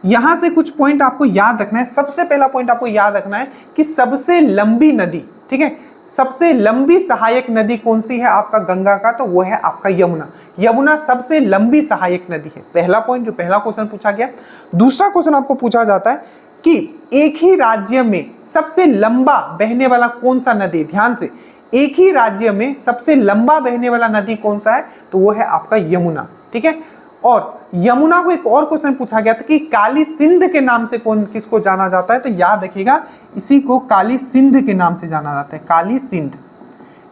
यहाँ से कुछ पॉइंट आपको याद रखना है। सबसे पहला पॉइंट आपको याद रखना है कि सबसे लंबी नदी, ठीक है, सबसे लंबी सहायक नदी कौन सी है आपका गंगा का, तो वो है आपका यमुना। यमुना सबसे लंबी सहायक नदी है। पहला पॉइंट, जो पहला क्वेश्चन पूछा गया। दूसरा क्वेश्चन आपको पूछा जाता है कि एक ही राज्य में सबसे लंबा बहने वाला कौन सा नदी, ध्यान से, एक ही राज्य में सबसे लंबा बहने वाला नदी कौन सा है, तो वो है आपका यमुना, ठीक है। और यमुना को एक और क्वेश्चन पूछा गया था कि काली सिंध के नाम से किसको जाना जाता है, तो याद रखिएगा इसी को काली सिंध के नाम से जाना जाता है, काली सिंध।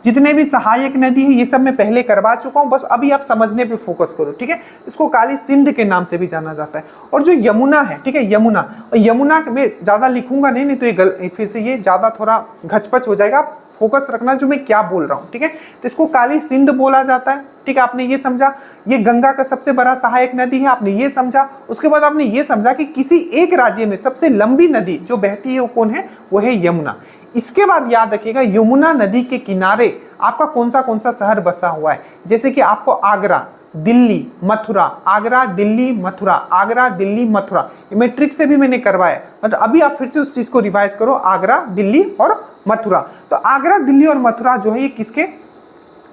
जितने भी सहायक नदी है ये सब मैं पहले करवा चुका हूं, बस अभी आप समझने पे फोकस करो, ठीक है। इसको काली सिंध के नाम से भी जाना जाता है। और जो यमुना है, ठीक है, यमुना, और यमुना में ज्यादा लिखूंगा नहीं तो ये फिर से ये ज्यादा थोड़ा घचपच हो जाएगा। आप फोकस रखना जो मैं क्या बोल रहा हूँ, ठीक है। तो इसको काली सिंध बोला जाता है, ठीक है। आपने ये समझा, ये गंगा का सबसे बड़ा सहायक नदी है, आपने ये समझा। उसके बाद आपने ये समझा कि किसी एक राज्य में सबसे लंबी नदी जो बहती है वो कौन है, वो है यमुना। इसके बाद याद रखिएगा यमुना नदी के किनारे आपका कौन सा शहर बसा हुआ है, जैसे कि आपको आगरा, दिल्ली, मथुरा, आगरा, दिल्ली, मथुरा, आगरा, दिल्ली, मथुरा, ये मैट्रिक से भी मैंने करवाया, मतलब अभी आप फिर से उस चीज को रिवाइज करो, आगरा, दिल्ली और मथुरा। तो आगरा, दिल्ली और मथुरा जो है ये किसके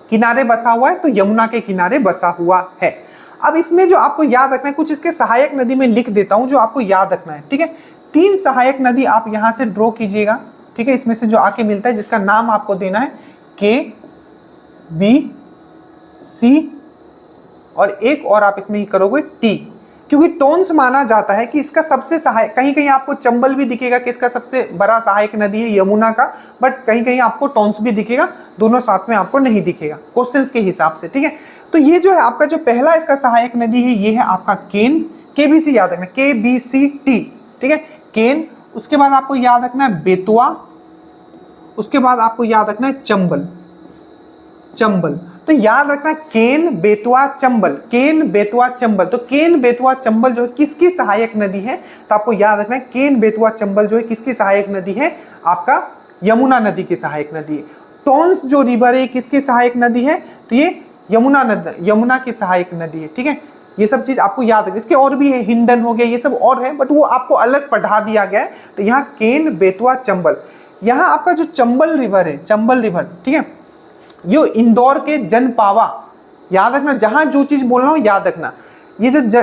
किनारे बसा हुआ है, तो यमुना के किनारे बसा हुआ है। अब इसमें जो आपको याद रखना है, कुछ इसके सहायक नदी में लिख देता हूं जो आपको याद रखना है, ठीक है। 3 सहायक नदी आप यहां से ड्रॉ कीजिएगा, ठीक है। इसमें से जो आके मिलता है जिसका नाम आपको देना है के, बी, सी और एक और आप इसमें ही करोगे टी, क्योंकि टोन्स माना जाता है कि इसका सबसे सहायक, कहीं कहीं आपको चंबल भी दिखेगा कि इसका सबसे बड़ा सहायक नदी है यमुना का, बट कहीं कहीं आपको टोन्स भी दिखेगा, दोनों साथ में आपको नहीं दिखेगा क्वेश्चंस के हिसाब से, ठीक है। तो ये जो है आपका जो पहला इसका सहायक नदी है ये है आपका केन, के बी सी याद रखना, के बी सी टी, ठीक है, केन। उसके बाद आपको याद रखना है बेतवा, उसके बाद आपको याद रखना है चंबल, चंबल। तो याद रखना केन, बेतवा, चंबल, केन, बेतवा, चंबल। तो केन, बेतवा, चंबल जो है किसकी सहायक नदी है, तो आपको याद रखना है केन, बेतवा, चंबल जो है किसकी सहायक नदी है, आपका यमुना नदी की सहायक नदी है। टोन्स जो रिवर है किसकी सहायक नदी है, तो ये यमुना की सहायक नदी है, ठीक है। ये सब चीज आपको याद रखना। इसके और भी है, हिंडन हो गया, ये सब और है, बट वो आपको अलग पढ़ा दिया गया है। तो यहाँ केन, बेतवा, चंबल। यहाँ आपका जो चंबल रिवर है, चंबल रिवर, ठीक है, ये इंदौर के जनपावा, याद रखना, जहां जो चीज बोल रहा हूं याद रखना। ये जो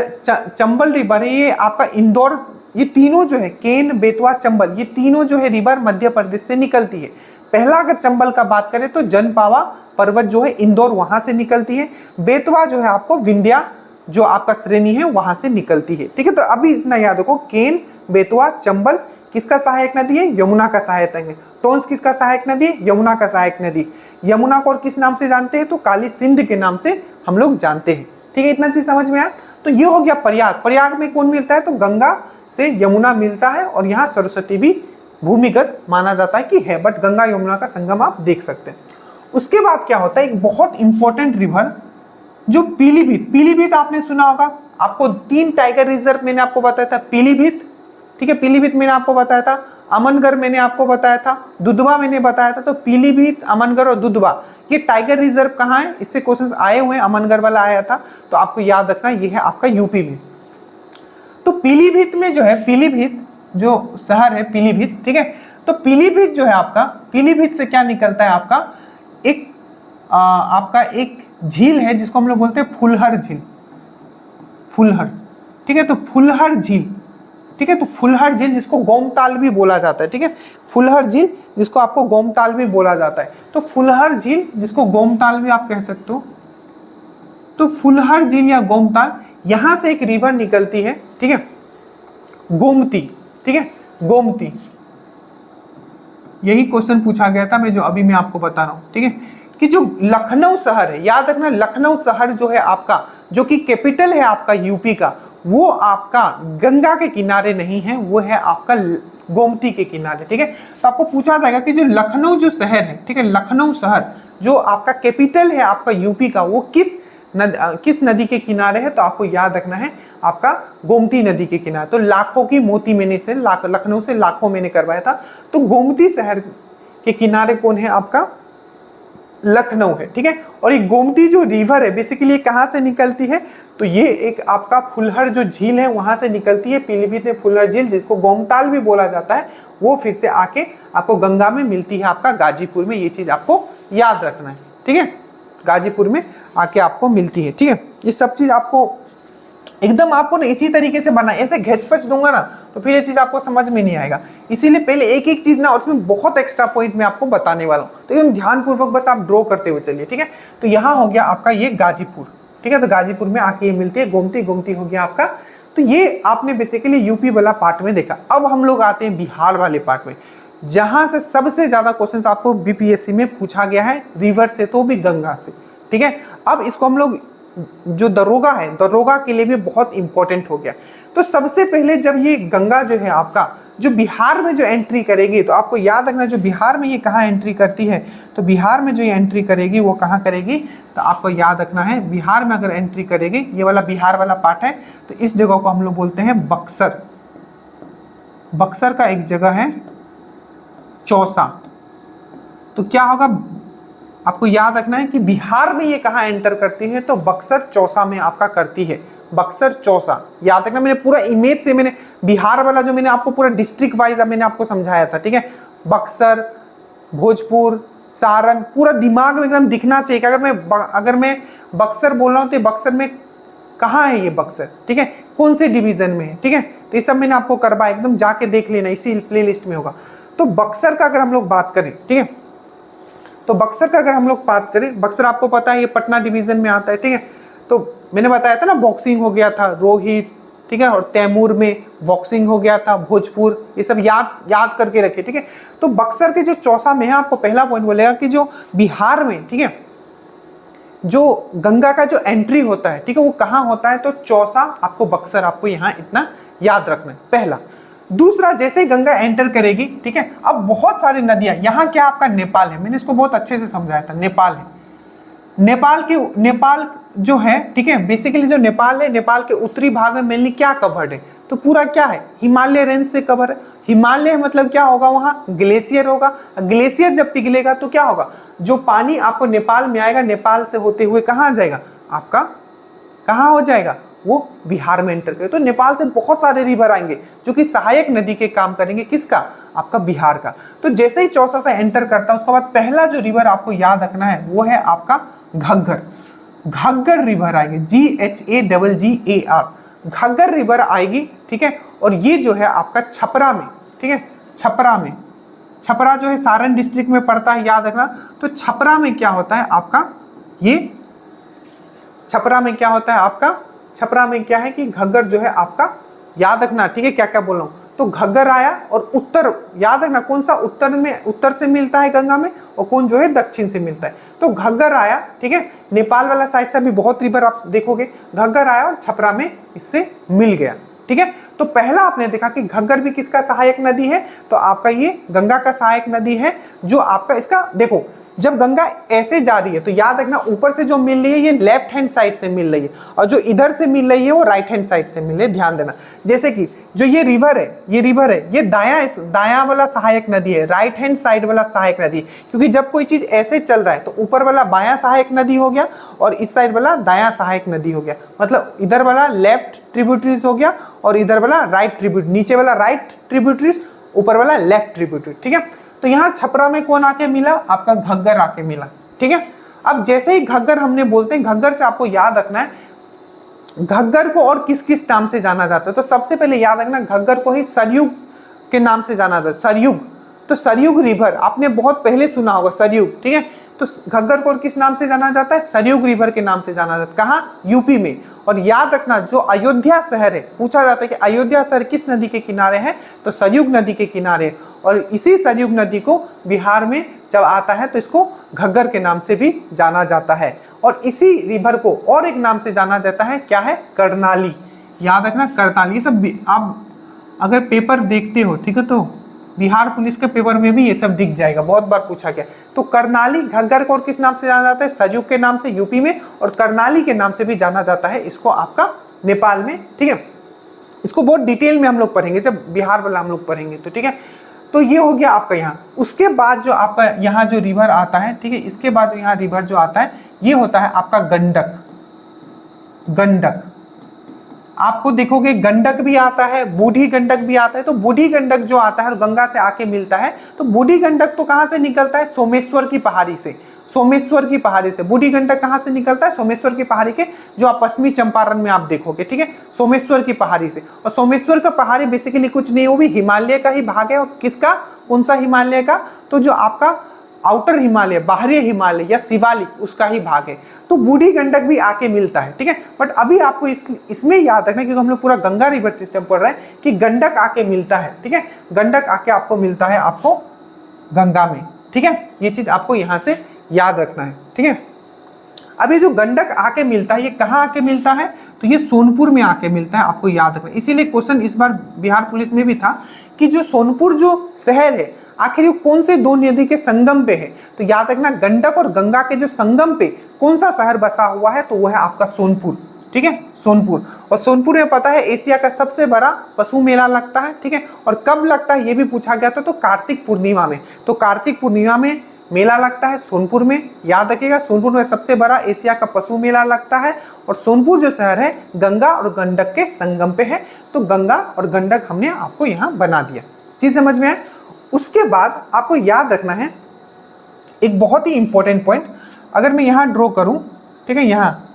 चंबल रिवर है ये आपका इंदौर, ये तीनों जो है केन, बेतवा, चंबल, ये तीनों जो है रिवर मध्य प्रदेश से निकलती है। पहला अगर चंबल का बात करें तो जनपावा पर्वत जो है इंदौर वहां से निकलती है। बेतवा जो है आपको विंध्या जो आपका श्रेणी है वहां से निकलती है, ठीक है। तो अभी इतना याद रखो, केन, बेतवा, चंबल किसका सहायक नदी है, यमुना का सहायक नदी है। टोन्स किसका सहायक नदी है, यमुना का सहायक नदी। यमुना को और किस नाम से जानते हैं, तो काली सिंध के नाम से हम लोग जानते हैं, ठीक है। इतना चीज समझ में आया। तो ये हो गया प्रयाग। प्रयाग में कौन मिलता है, तो गंगा से यमुना मिलता है, और यहाँ सरस्वती भी भूमिगत माना जाता है कि है, बट गंगा यमुना का संगम आप देख सकते हैं। उसके बाद क्या होता है, एक बहुत इंपॉर्टेंट रिवर जो पीलीभीत, पीलीभीत आपने सुना होगा। आपको 3 टाइगर रिजर्व मैंने आपको बताया था, पीलीभीत, ठीक है, पीलीभीत मैंने आपको बताया था, अमनगढ़ मैंने आपको बताया था, दुधवा मैंने बताया था। तो पीलीभीत, अमनगढ़ और दुधवा ये टाइगर रिजर्व कहाँ है, इससे क्वेश्चंस आए हुए हैं, अमनगढ़ वाला आया था, तो आपको याद रखना ये है आपका यूपी में। तो पीलीभीत में जो है, पीलीभीत जो शहर है पीलीभीत, ठीक है, तो पीलीभीत जो है आपका, पीलीभीत से क्या निकलता है आपका एक आपका एक झील है जिसको हम लोग बोलते हैं फुलहर झील, फुलहर, ठीक है। तो फुलहर झील, ठीक है, तो फुलहर झील जिसको गोमताल भी बोला जाता है, ठीक है, फुलहर झील जिसको आपको गोमताल भी बोला जाता है। तो फुलहर झील जिसको गोमताल भी आप कह सकते हो, तो फुलहर झील या गोमताल, यहां से एक रिवर निकलती है, ठीक है, गोमती, ठीक है, गोमती। यही क्वेश्चन पूछा गया था जो अभी मैं आपको बता रहा हूं, ठीक है, कि जो लखनऊ शहर है, याद रखना लखनऊ शहर जो है आपका, जो कि कैपिटल है आपका यूपी का, वो आपका गंगा के किनारे नहीं है, वो है आपका गोमती के किनारे, ठीक है। तो आपको पूछा जाएगा कि जो लखनऊ जो शहर है, ठीक है, लखनऊ शहर जो आपका कैपिटल है आपका यूपी का, वो किस नदी के किनारे है? तो आपको याद रखना है आपका गोमती नदी के किनारे। तो लाखों की मोती मैंने इसने लखनऊ से लाखों मैंने करवाया था। तो गोमती शहर के किनारे कौन है? आपका लखनऊ है, ठीक है। और ये गोमती जो रिवर है बेसिकली कहाँ से निकलती है? तो ये एक आपका फुलहर जो झील है वहां से निकलती है, पीलीभीत में फुलहर झील जिसको गोमताल भी बोला जाता है, वो फिर से आके आपको गंगा में मिलती है आपका गाजीपुर में। ये चीज आपको याद रखना है, ठीक है, गाजीपुर में आके आपको मिलती है, ठीक है। ये सब चीज आपको एकदम आपको ना इसी तरीके से बना, ऐसे घेच-पच दूंगा ना तो फिर ये चीज आपको समझ में नहीं आएगा। इसीलिए पहले एक एक चीज ना, और उसमें बहुत एक्स्ट्रा पॉइंट मैं आपको बताने वाला हूँ, तो एकदम ध्यानपूर्वक बस आप ड्रॉ करते हुए चलिए, ठीक है। तो यहाँ हो गया आपका ये गाजीपुर, ठीक है, तो गाजीपुर में आके ये मिलती है गोमती, गोमती हो गया आपका। तो ये आपने बेसिकली यूपी वाला पार्ट में देखा। अब हम लोग आते हैं बिहार वाले पार्ट में, जहां से सबसे ज्यादा क्वेश्चंस आपको बीपीएससी में पूछा गया है, रिवर से तो भी गंगा से, ठीक है। अब इसको हम लोग जो दरोगा है, दरोगा के लिए भी बहुत इंपॉर्टेंट हो गया। तो सबसे पहले जब ये गंगा जो है आपका जो बिहार में जो एंट्री करेगी, तो आपको याद रखना जो बिहार में ये कहाँ एंट्री करती है, तो बिहार में जो ये एंट्री करेगी वो कहाँ करेगी? तो आपको याद रखना है बिहार में अगर एंट्री करेगी, ये वाला बिहार वाला पार्ट है, तो इस जगह को हम लोग बोलते हैं बक्सर। बक्सर का एक जगह है चौसा। तो क्या होगा, आपको याद रखना है कि बिहार में ये कहाँ एंटर करती है, तो बक्सर चौसा में आपका करती है, बक्सर चौसा। याद रखना, मैंने पूरा इमेज से मैंने बिहार वाला जो मैंने आपको पूरा डिस्ट्रिक्ट वाइज मैंने आपको समझाया था, ठीक है। बक्सर, भोजपुर, सारण, पूरा दिमाग में एकदम दिखना चाहिए। अगर मैं बक्सर बोल रहा हूँ तो बक्सर में कहाँ है ये बक्सर, ठीक है, कौन से डिवीजन में है, ठीक है। तो ये सब मैंने आपको करवाया, एकदम जाके देख लेना, इसी प्लेलिस्ट में होगा। तो बक्सर का अगर हम लोग बात करें, ठीक है, तो बक्सर का अगर हम लोग बात करें, बक्सर आपको पता है ये पटना डिवीजन में आता है, ठीक है। तो मैंने बताया था ना बॉक्सिंग हो गया था रोहित, ठीक है, और तैमूर में बॉक्सिंग हो गया था, भोजपुर, ये सब याद करके रखे, ठीक है। तो बक्सर के जो चौसा में है, आपको पहला पॉइंट बोलेगा कि जो बिहार में, ठीक है, जो गंगा का जो एंट्री होता है, ठीक है, वो कहाँ होता है? तो चौसा, आपको बक्सर, आपको यहाँ इतना याद रखना है, पहला। दूसरा, जैसे ही गंगा एंटर करेगी, ठीक है, अब बहुत सारी नदियां, यहाँ क्या आपका नेपाल है, मैंने इसको बहुत अच्छे से समझाया था, नेपाल है। नेपाल जो है, ठीक है, बेसिकली जो नेपाल है, नेपाल के उत्तरी भाग में मेनली क्या कवर्ड है? तो पूरा क्या है? हिमालय रेंज से कवर है। हिमालय मतलब क्या होगा? वहाँ ग्लेशियर होगा। ग्लेशियर जब पिघलेगा तो क्या होगा? जो पानी आपको नेपाल में आएगा, नेपाल से होते हुए कहाँ जाएगा? आपका कहाँ हो जाएगा? वो बिहार में एंटर करे। तो नेपाल से बहुत सारे रिवर आएंगे जो कि सहायक नदी के काम करेंगे, किसका? आपका बिहार का। तो जैसे ही चौसा से एंटर करता है, उसके बाद पहला जो रिवर आपको याद रखना है वो है आपका घग्गर। घग्गर रिवर आएगी, GHAGGAR, घग्गर रिवर आएगी, ठीक है। और ये जो है आपका छपरा में, ठीक है, छपरा में, छपरा जो है सारण डिस्ट्रिक्ट में पड़ता है, याद रखना। तो छपरा में क्या होता है आपका? ये छपरा में क्या होता है आपका? छपरा में क्या है कि घग्गर जो है आपका, याद रखना, ठीक है, क्या क्या बोल रहा हूँ। तो घग्गर आया और उत्तर, याद रखना कौन सा उत्तर में, उत्तर से मिलता है गंगा में, और कौन जो है दक्षिण से मिलता है। तो घग्गर आया, ठीक है, नेपाल वाला साइड से भी बहुत रिवर आप देखोगे, घग्गर आया और छपरा में इससे मिल गया, ठीक है। तो पहला आपने देखा कि घग्गर भी किसका सहायक नदी है? तो आपका ये गंगा का सहायक नदी है, जो आपका इसका देखो, जब गंगा ऐसे जा रही है तो याद रखना ऊपर से जो मिल रही है ये लेफ्ट हैंड साइड से मिल रही है, और जो इधर से मिल रही है वो राइट हैंड साइड से मिल रही है, ध्यान देना। जैसे कि जो ये रिवर है, ये दायां वाला सहायक नदी है, राइट हैंड साइड वाला सहायक नदी है, क्योंकि जब कोई चीज ऐसे चल रहा है तो ऊपर वाला बायां सहायक नदी हो गया और इस साइड वाला दायां सहायक नदी हो गया। मतलब इधर वाला लेफ्ट ट्रिब्यूटरीज हो गया और इधर वाला राइट ट्रिब्यूटरी, नीचे वाला राइट ट्रिब्यूटरीज, ऊपर वाला लेफ्ट ट्रिब्यूटरी, ठीक है। तो यहाँ छपरा में कौन आके मिला? आपका घग्गर आके मिला, ठीक है। अब जैसे ही घग्गर हमने बोलते हैं, घग्गर से आपको याद रखना है घग्गर को और किस किस नाम से जाना जाता है। तो सबसे पहले याद रखना घग्गर को ही सरयुग के नाम से जाना जाता है, सरयुग। तो सरयुग रिवर आपने बहुत पहले सुना होगा, सरयुग, ठीक है। तो घग्गर को किस नाम से जाना जाता है, सरयुग रिवर के नाम से जाना जाता है। कहाँ, यूपी में। और याद रखना जो अयोध्या शहर है, पूछा जाता है कि अयोध्या शहर किस नदी के किनारे है, तो सरयुग नदी के किनारे। और इसी सरयुग नदी को बिहार में जब आता है तो इसको घग्गर के नाम से भी जाना जाता है। और इसी रिवर को और एक नाम से जाना जाता है, क्या है, कर्णाली। याद रखना कर्णाली। ये सब आप अगर पेपर देखते हो, ठीक है, तो बिहार पुलिस के पेपर में भी ये सब दिख जाएगा, बहुत बार पूछा गया। तो कर्णाली, घग्गर को और किस नाम से जाना जाता है, सरयुग के नाम से यूपी में, और कर्णाली के नाम से भी जाना जाता है इसको आपका नेपाल में, ठीक है। इसको बहुत डिटेल में हम लोग पढ़ेंगे जब बिहार वाला हम लोग पढ़ेंगे, तो ठीक है। तो ये हो गया आपका यहाँ। उसके बाद जो आपका यहाँ जो रिवर आता है, ठीक है, इसके बाद जो यहाँ रिवर जो आता है ये होता है आपका गंडक। गंडक आपको देखोगे गंडक भी आता है, बूढ़ी गंडक भी आता है। तो बूढ़ी गंडक जो आता है और गंगा से आके मिलता है, तो बूढ़ी गंडक तो कहाँ से निकलता है, सोमेश्वर की पहाड़ी से। सोमेश्वर की पहाड़ी से बूढ़ी गंडक कहाँ से निकलता है, सोमेश्वर की पहाड़ी के जो आप पश्चिमी चंपारण में आप देखोगे, ठीक है, सोमेश्वर की पहाड़ी से। और सोमेश्वर का पहाड़ी बेसिकली कुछ नहीं, वो भी हिमालय का ही भाग है। और किसका, कौन सा हिमालय का, तो जो आपका आउटर हिमालय, बाहरी हिमालय या शिवालिक, उसका ही भाग है। तो बूढ़ी गंडक भी आके मिलता है, ठीक है। बट अभी आपको इसमें याद रखना, क्योंकि हम लोग पूरा गंगा रिवर सिस्टम पढ़ रहे हैं, कि गंडक आके मिलता है, ठीक है। गंडक आके आपको मिलता है आपको गंगा में, ठीक है। ये चीज आपको यहाँ से याद रखना है, ठीक है। अब ये जो गंडक आके मिलता है, ये कहाँ आके मिलता है, तो ये सोनपुर में आके मिलता है, आपको याद रखना। इसीलिए क्वेश्चन इस बार बिहार पुलिस में भी था कि जो सोनपुर जो शहर है, आखिर ये कौन से दो नदी के संगम पे है। तो याद रखना गंडक और गंगा के जो संगम पे कौन सा शहर बसा हुआ है, तो वो है आपका सोनपुर, ठीक है, सोनपुर। और सोनपुर में पता है एशिया का सबसे बड़ा पशु मेला लगता है, ठीक है। और कब लगता है ये भी पूछा गया था, तो कार्तिक पूर्णिमा में। तो कार्तिक पूर्णिमा में मेला लगता है सोनपुर में, याद रखिएगा। सोनपुर में सबसे बड़ा एशिया का पशु मेला लगता है। और सोनपुर जो शहर है गंगा और गंडक के संगम पे है। तो गंगा और गंडक हमने आपको यहाँ बना दिया, चीज समझ में आए। उसके बाद आपको याद रखना है एक बहुत ही इंपॉर्टेंट पॉइंट, अगर मैं यहाँ ड्रॉ करूँ, ठीक है, यहाँ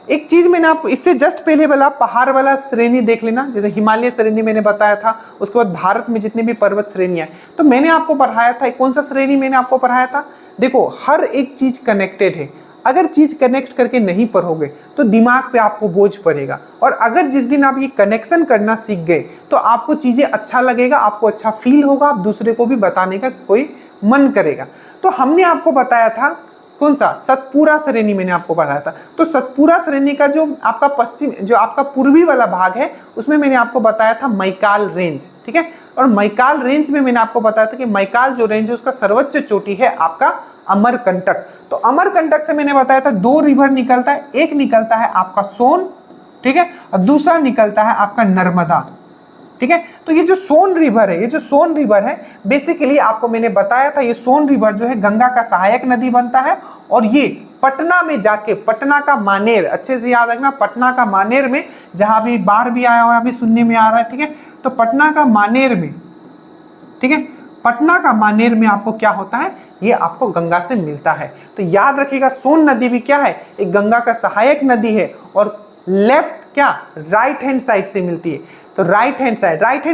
एक चीज मैंने आपको इससे जस्ट पहले वाला पहाड़ वाला श्रेणी देख लेना, जैसे हिमालय श्रेणी मैंने बताया था। उसके बाद भारत में जितनी भी पर्वत श्रेणियां, तो मैंने आपको पढ़ाया था, कौन सा श्रेणी मैंने आपको पढ़ाया था, देखो हर एक चीज कनेक्टेड है। अगर चीज कनेक्ट करके नहीं पढ़ोगे तो दिमाग पे आपको बोझ पड़ेगा। और अगर जिस दिन आप ये कनेक्शन करना सीख गए तो आपको चीजें अच्छा लगेगा, आपको अच्छा फील होगा, आप दूसरे को भी बताने का कोई मन करेगा। तो हमने आपको बताया था कौन सा, सतपुरा श्रेणी मैंने आपको पढ़ाया था। तो सतपुरा श्रेणी का जो आपका पश्चिम, जो आपका पूर्वी वाला भाग है, उसमें मैंने आपको बताया था मैकाल रेंज, ठीक है। और मैकाल रेंज में मैंने आपको बताया था कि मैकाल जो रेंज है उसका सर्वोच्च चोटी है आपका अमरकंटक। तो अमरकंटक से मैंने बताया था दो रिवर निकलता है, एक निकलता है आपका सोन, ठीक है, और दूसरा निकलता है आपका नर्मदा, ठीक है। तो ये जो सोन रिवर है, ये जो सोन रिवर है, बेसिकली आपको मैंने बताया था, ये सोन रिवर जो है गंगा का सहायक नदी बनता है। और ये पटना में जाके, पटना का मानेर, अच्छे से याद रखना, पटना का मानेर में, जहां भी बाढ़ भी आया हुआ है, अभी सुनने में आ रहा है, ठीक है। तो पटना का मानेर में, ठीक है, पटना का मानेर में आपको क्या होता है, ये आपको गंगा से मिलता है। तो याद रखिएगा सोन नदी भी क्या है, एक गंगा का सहायक नदी है। और लेफ्ट क्या, राइट हैंड साइड से मिलती है। तो राइट हैंड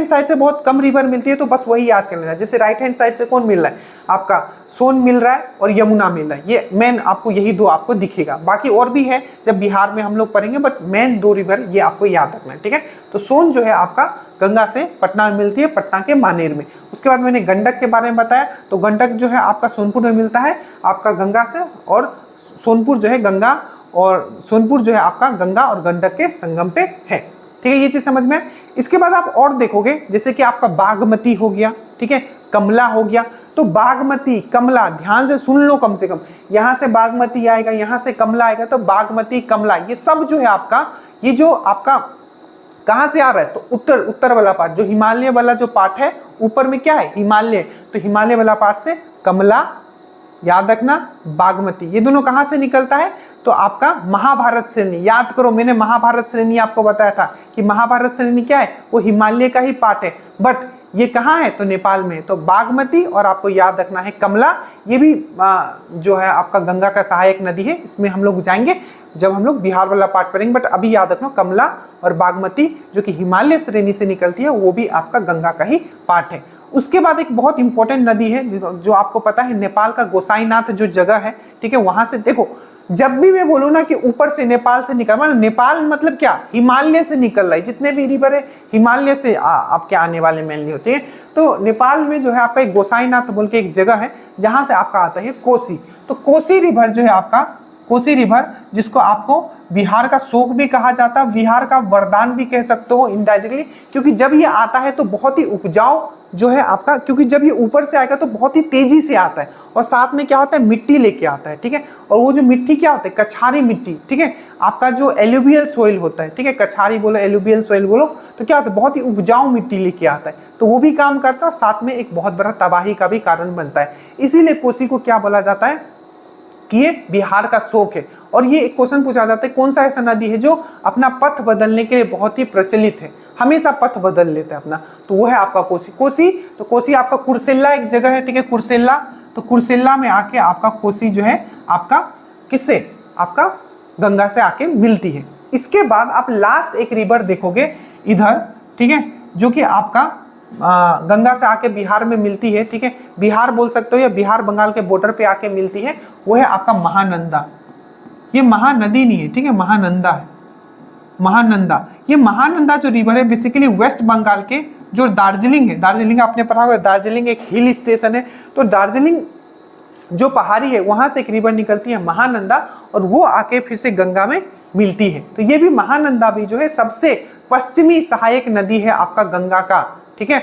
साइड से बहुत कम रिवर मिलती है, तो बस वही याद कर लेना। जैसे राइट हैंड साइड से कौन मिल रहा है, आपका सोन मिल रहा है और यमुना मिल रहा है। ये मेन आपको यही दो आपको दिखेगा, बाकी और भी है जब बिहार में हम लोग पढ़ेंगे, बट मेन दो रिवर ये आपको याद रखना है, ठीक है। तो सोन जो है आपका गंगा से पटना में मिलती है, पटना के मानेर में। उसके बाद मैंने गंडक के बारे में बताया, तो गंडक जो है आपका सोनपुर में मिलता है आपका गंगा से, और सोनपुर जो है गंगा, और सोनपुर जो है आपका गंगा और गंडक के संगम पे है, ठीक है। ये चीज समझ में। इसके बाद आप और देखोगे, जैसे कि आपका बागमती हो गया, ठीक है, कमला हो गया। तो बागमती, कमला, ध्यान से सुन लो कम से कम, यहां से बागमती आएगा, यहां से कमला आएगा, तो बागमती, कमला, ये सब जो है आपका, ये जो आपका कहां से आ रहा है, तो उत्तर वाला पार्ट, जो हिमालय वाला जो पार्ट है, ऊपर में क्या है, हिमालय, तो हिमालय वाला पार्ट से कमला, याद रखना, बागमती, ये दोनों कहां से निकलता है, तो आपका महाभारत श्रेणी। याद करो, मैंने महाभारत श्रेणी आपको बताया था कि महाभारत श्रेणी क्या है, वो हिमालय का ही पार्ट है। बट ये कहाँ है? तो नेपाल में है। तो बागमती और आपको याद रखना है कमला, ये भी जो है आपका गंगा का सहायक नदी है। इसमें हम लोग जाएंगे जब हम लोग बिहार वाला पार्ट पढ़ेंगे, बट अभी याद रखना कमला और बागमती जो कि हिमालय श्रेणी से निकलती है, वो भी आपका गंगा का ही पार्ट है। उसके बाद एक बहुत इंपॉर्टेंट नदी है जो आपको पता है, नेपाल का गोसाईनाथ जो जगह है, ठीक है, वहां से देखो, जब भी मैं बोलूँ ना कि ऊपर से नेपाल से निकल, मतलब नेपाल मतलब क्या, हिमालय से निकल रहा है। जितने भी रिवर है हिमालय से आपके आने वाले मेनली होते हैं। तो नेपाल में जो है आपका एक गोसाईनाथ बोल के एक जगह है जहां से आपका आता है कोसी। तो कोसी रिवर जो है आपका, कोसी रिवर जिसको आपको बिहार का शोक भी कहा जाता है, बिहार का वरदान भी कह सकते हो इनडायरेक्टली, क्योंकि जब ये आता है तो बहुत ही उपजाऊ जो है आपका, क्योंकि जब ये ऊपर से आएगा तो बहुत ही तेजी से आता है और साथ में क्या होता है, मिट्टी लेके आता है, ठीक है। और वो जो मिट्टी क्या होता है, कछारी मिट्टी, ठीक है, आपका जो एलुवियल सोइल होता है, ठीक है, कछारी बोलो एलुवियल सोइल बोलो, तो क्या होता है, बहुत ही उपजाऊ मिट्टी लेके आता है। तो वो भी काम करता है और साथ में एक बहुत बड़ा तबाही का भी कारण बनता है। इसीलिए कोसी को क्या बोला जाता है कि ये बिहार का शोक है। और ये एक क्वेश्चन पूछा जाता है, कौन सा ऐसा नदी है जो अपना पथ बदलने के लिए बहुत ही प्रचलित है, हमेशा पथ बदल लेता है अपना, तो वो है आपका कोसी। कोसी, तो कोसी आपका कुर्सेला एक जगह है, ठीक है, कुर्सेला। तो कुर्सेला में आके आपका कोसी जो है आपका किससे, आपका गंगा से आके मिलती है। इसके बाद आप लास्ट एक रिवर देखोगे इधर, ठीक है, जो कि आपका गंगा से आके बिहार में मिलती है, ठीक है, बिहार बोल सकते हो या बिहार बंगाल के बॉर्डर पे आके मिलती है, वो है आपका महानंदा। ये महानदी नहीं है, ठीक है, महानंदा है, महानंदा। ये महानंदा जो रिवर है बेसिकली वेस्ट बंगाल के जो दार्जिलिंग है, दार्जिलिंग आपने पढ़ा होगा, दार्जिलिंग एक हिल स्टेशन है, तो दार्जिलिंग जो पहाड़ी है वहां से एक रिवर निकलती है महानंदा, और वो आके फिर से गंगा में मिलती है। तो ये भी महानंदा भी जो है सबसे पश्चिमी सहायक नदी है आपका गंगा का, ठीक है,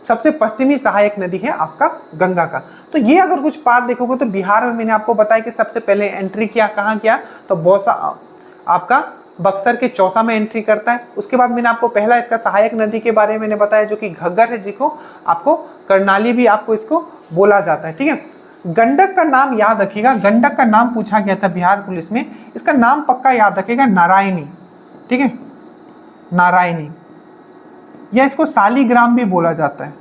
सबसे पश्चिमी सहायक नदी है आपका गंगा का। तो ये अगर कुछ पार्ट देखोगे तो बिहार में मैंने आपको बताया कि सबसे पहले एंट्री किया कहाँ किया, तो बौसा आपका बक्सर के चौसा में एंट्री करता है। उसके बाद मैंने आपको पहला इसका सहायक नदी के बारे में मैंने बताया जो कि घग्गर है, जिसको आपको कर्णाली भी आपको इसको बोला जाता है, ठीक है। गंडक का नाम याद रखिएगा, गंडक का नाम पूछा गया था बिहार पुलिस में, इसका नाम पक्का याद रखिएगा, नारायणी, ठीक है, नारायणी, या इसको सालीग्राम भी बोला जाता है,